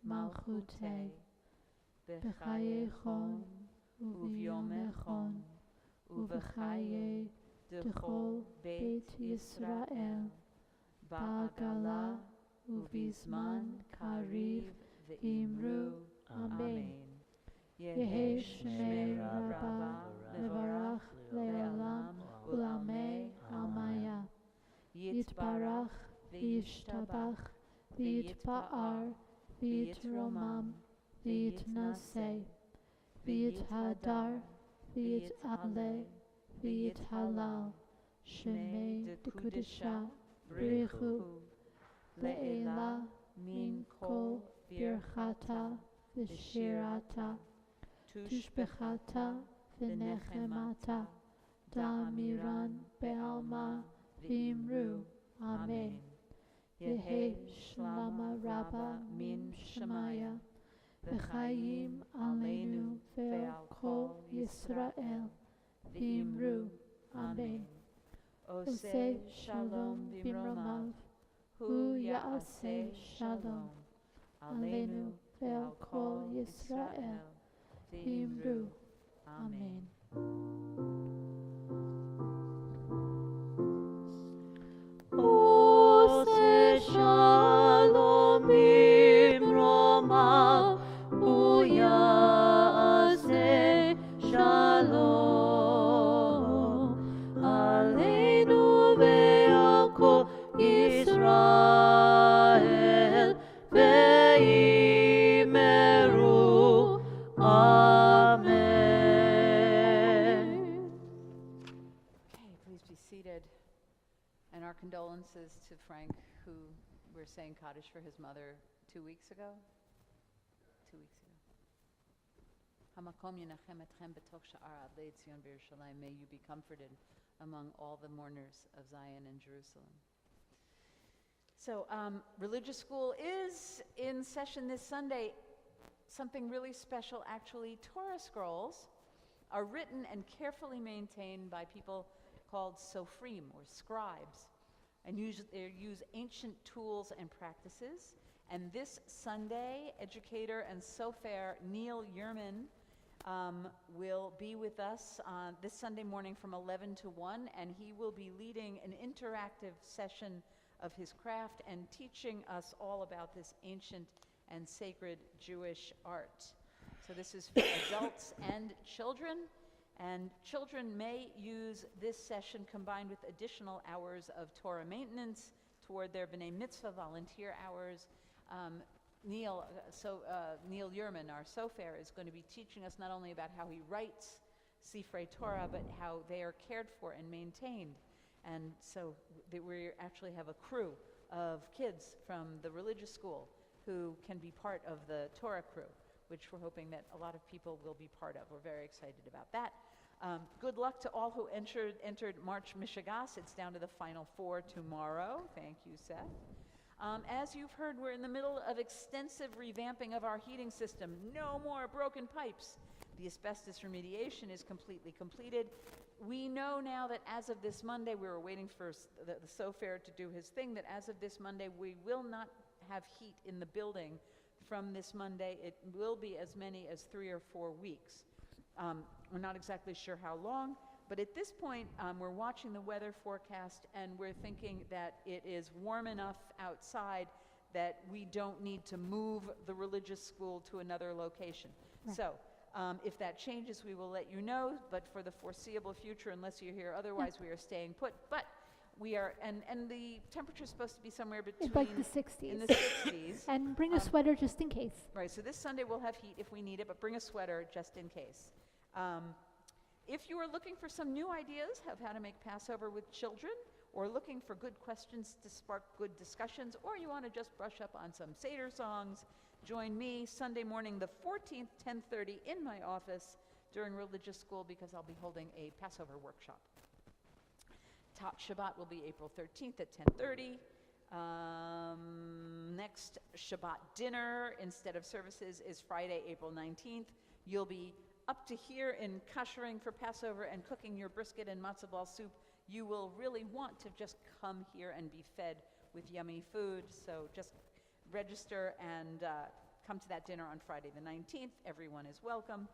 malchutei b'chayechon uvyomechon u'v'chaye d'chol beit Yisrael ba'gala u'vizman kariv ve'imru Amen. Yehi Shmei Rabbah levarach le'olam u'lamei amaya Yitbarach v'yishtabach v'yitpa'ar v'yitromam v'yitnaseh v'yithadar v'yit'aleh v'yithalal Shemei d'Kudisha Brichu Le'ela min kol birchata v'shirata תשבחתה ונחמתה, דאמירן בעלמא ואמרו אמן. יהי שלמה רבה מן שמיא, וחיים עלינו ועל כל ישראל, ואמרו אמן. עושה שלום במרומיו, הוא יעשה שלום עלינו ועל כל ישראל, ואמרו אמן. עושה שלום במרומיו, הוא יעשה שלום עלינו ועל כל ישראל, ואמרו אמן. Okay, please be seated. And our condolences to Frank, who we're saying Kaddish for his mother 2 weeks ago. 2 weeks ago. Hamakom yenachem etchem b'toch sha'ar ad le'etzion b'Yerushalayim. May you be comforted among all the mourners of Zion and Jerusalem. So, religious school is in session this Sunday. Something really special, actually. Torah scrolls are written and carefully maintained by people called sofrim, or scribes, and they use ancient tools and practices. And this Sunday, educator and sofer Neil Yerman will be with us this Sunday morning from 11 to 1, and he will be leading an interactive session of his craft and teaching us all about this ancient and sacred Jewish art. So this is for adults and children. And children may use this session combined with additional hours of Torah maintenance toward their B'nai Mitzvah volunteer hours. Neil Yerman, our sofer, is going to be teaching us not only about how he writes Sifrei Torah, but how they are cared for and maintained. And so we actually have a crew of kids from the religious school who can be part of the Torah crew, which we're hoping that a lot of people will be part of. We're very excited about that. Good luck to all who entered March Mishigas. It's down to the final 4 tomorrow. Thank you, Seth. As you've heard, we're in the middle of extensive revamping of our heating system. No more broken pipes. The asbestos remediation is completely completed. We know now that as of this Monday, we were waiting for the sofer to do his thing, that as of this Monday, we will not have heat in the building from this Monday. It will be as many as 3 or 4 weeks. We're not exactly sure how long, but at this point, we're watching the weather forecast, and we're thinking that it is warm enough outside that we don't need to move the religious school to another location. Right. So, if that changes, we will let you know, but for the foreseeable future, unless you hear otherwise, we are staying put. But we are, and the temperature is supposed to be somewhere between It's like the 60s. in the 60s. And bring a sweater just in case. Right, so this Sunday we'll have heat if we need it, but bring a sweater just in case. If you are looking for some new ideas of how to make Passover with children, or looking for good questions to spark good discussions, or you want to just brush up on some Seder songs, join me Sunday morning the 14th, 10:30 in my office during religious school, because I'll be holding a Passover workshop. Shabbat will be April 13th at 10:30. Next Shabbat dinner instead of services is Friday, April 19th. You'll be up to here in kashering for Passover and cooking your brisket and matzo ball soup. You will really want to just come here and be fed with yummy food. So just register and come to that dinner on Friday the 19th. Everyone is welcome.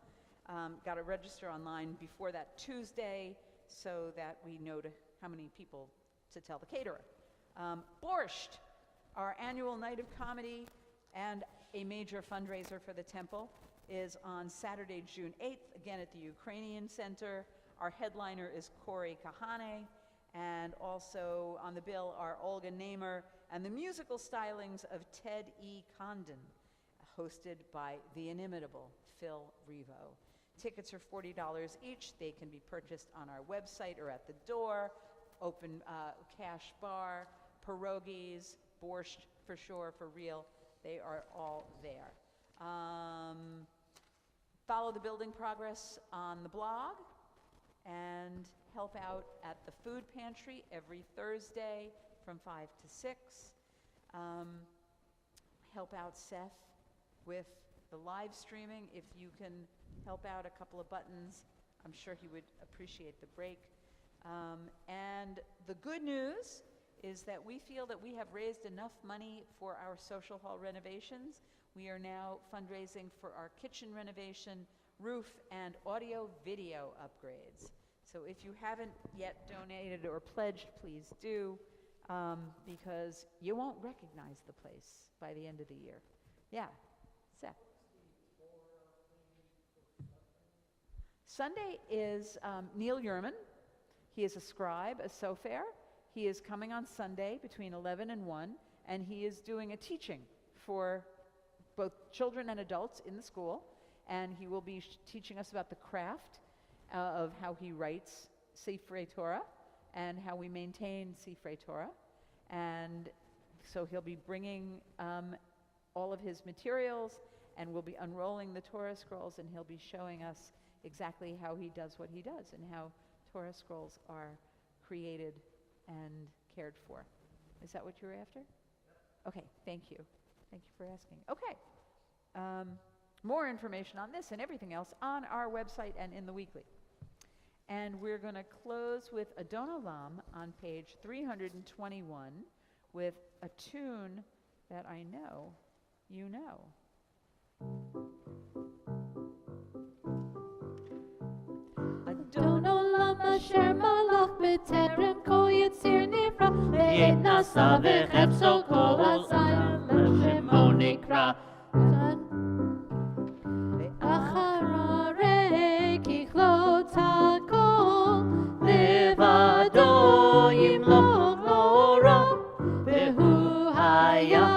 Got to register online before that Tuesday so that we know how many people to tell the caterer. Borscht, our annual night of comedy and a major fundraiser for the temple, is on Saturday, June 8th, again at the Ukrainian Center. Our headliner is Corey Kahane, and also on the bill are Olga Namer and the musical stylings of Ted E. Condon, hosted by the inimitable Phil Revo. Tickets are $40 each. They can be purchased on our website or at the door. Open cash bar, pierogies, borscht for sure, for real. They are all there. follow the building progress on the blog and help out at the food pantry every Thursday from 5 to 6. Help out Seth with the live streaming. If you can help out a couple of buttons, I'm sure he would appreciate the break. And the good news is that we feel that we have raised enough money for our social hall renovations. We are now fundraising for our kitchen renovation, roof, and audio-video upgrades. So if you haven't yet donated or pledged, please do, because you won't recognize the place by the end of the year. Yeah, Seth. Sunday is Neil Yerman. He is a scribe, a sofer. He is coming on Sunday between 11 and 1, and he is doing a teaching for both children and adults in the school, and he will be teaching us about the craft of how he writes Sifrei Torah and how we maintain Sifrei Torah. And so he'll be bringing all of his materials, and we'll be unrolling the Torah scrolls, and he'll be showing us exactly how he does what he does and how Torah scrolls are created and cared for. Is that what you were after? Okay, thank you. Thank you for asking. Okay. More information on this and everything else on our website and in the weekly. And we're going to close with Adon Olam on page 321 with a tune that I know you know. Adon Olam asher malach b'terem kol yitzir nivra Ve'et nasa v'chefso kol azayim l'shemo nikra Achararei kichlot hakol Levado yimloch lo ra Ve'hu haya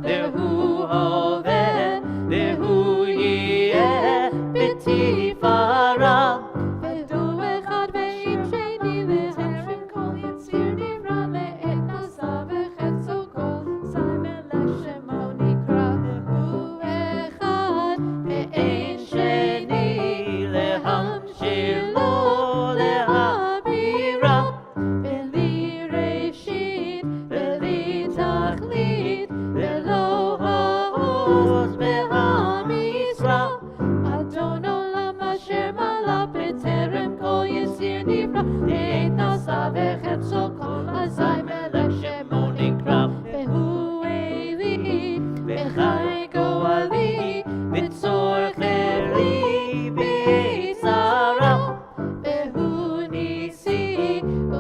ve'hu hoveh Ve'hu yeh b'tifara Ve'du echad ve'im sheni le'terem kol yitzir nivra le'et nasa v'chefso kol azayim l'shemo nikra Ve'hu echad ve'ein sheni lehamshir lo lehabira Beli reshit, beli tachlit, velo ha'oz ve'hamisra. Adon olam asher malach b'terem kol yisir nivra, le'et nasa v'chefso kol azay melech shemo nikra. Vehu eli, v'chai go'ali, B'tzor cheli b'yitzara Vehu nisi,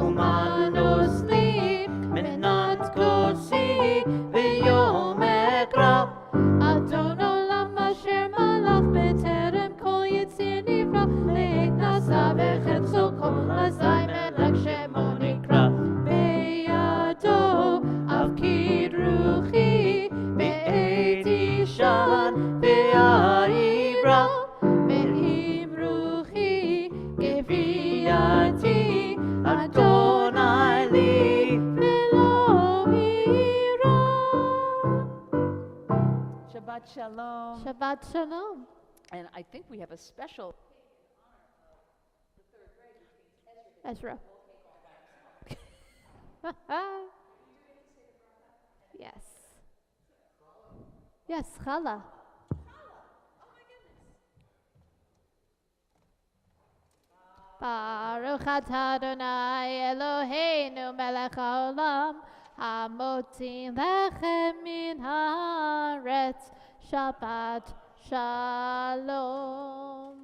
Umanos li Menat kosi V'yom ekra Adon olam asher malach b'terem kol yitzir nivra le'et nasa v'chefso kol azay melech shemo nikra Beyado avkid ruchi be'et ishan Ve'ayibra Me'im ruchi geviyati Adonai li velo ira Shabbat Shalom. Shabbat shalom. And I think we have a special. Ezra. Yes. Yes, challah. Baruch atah Adonai Eloheinu melech haolam hamotzi lechem min haaretz Shabbat shalom.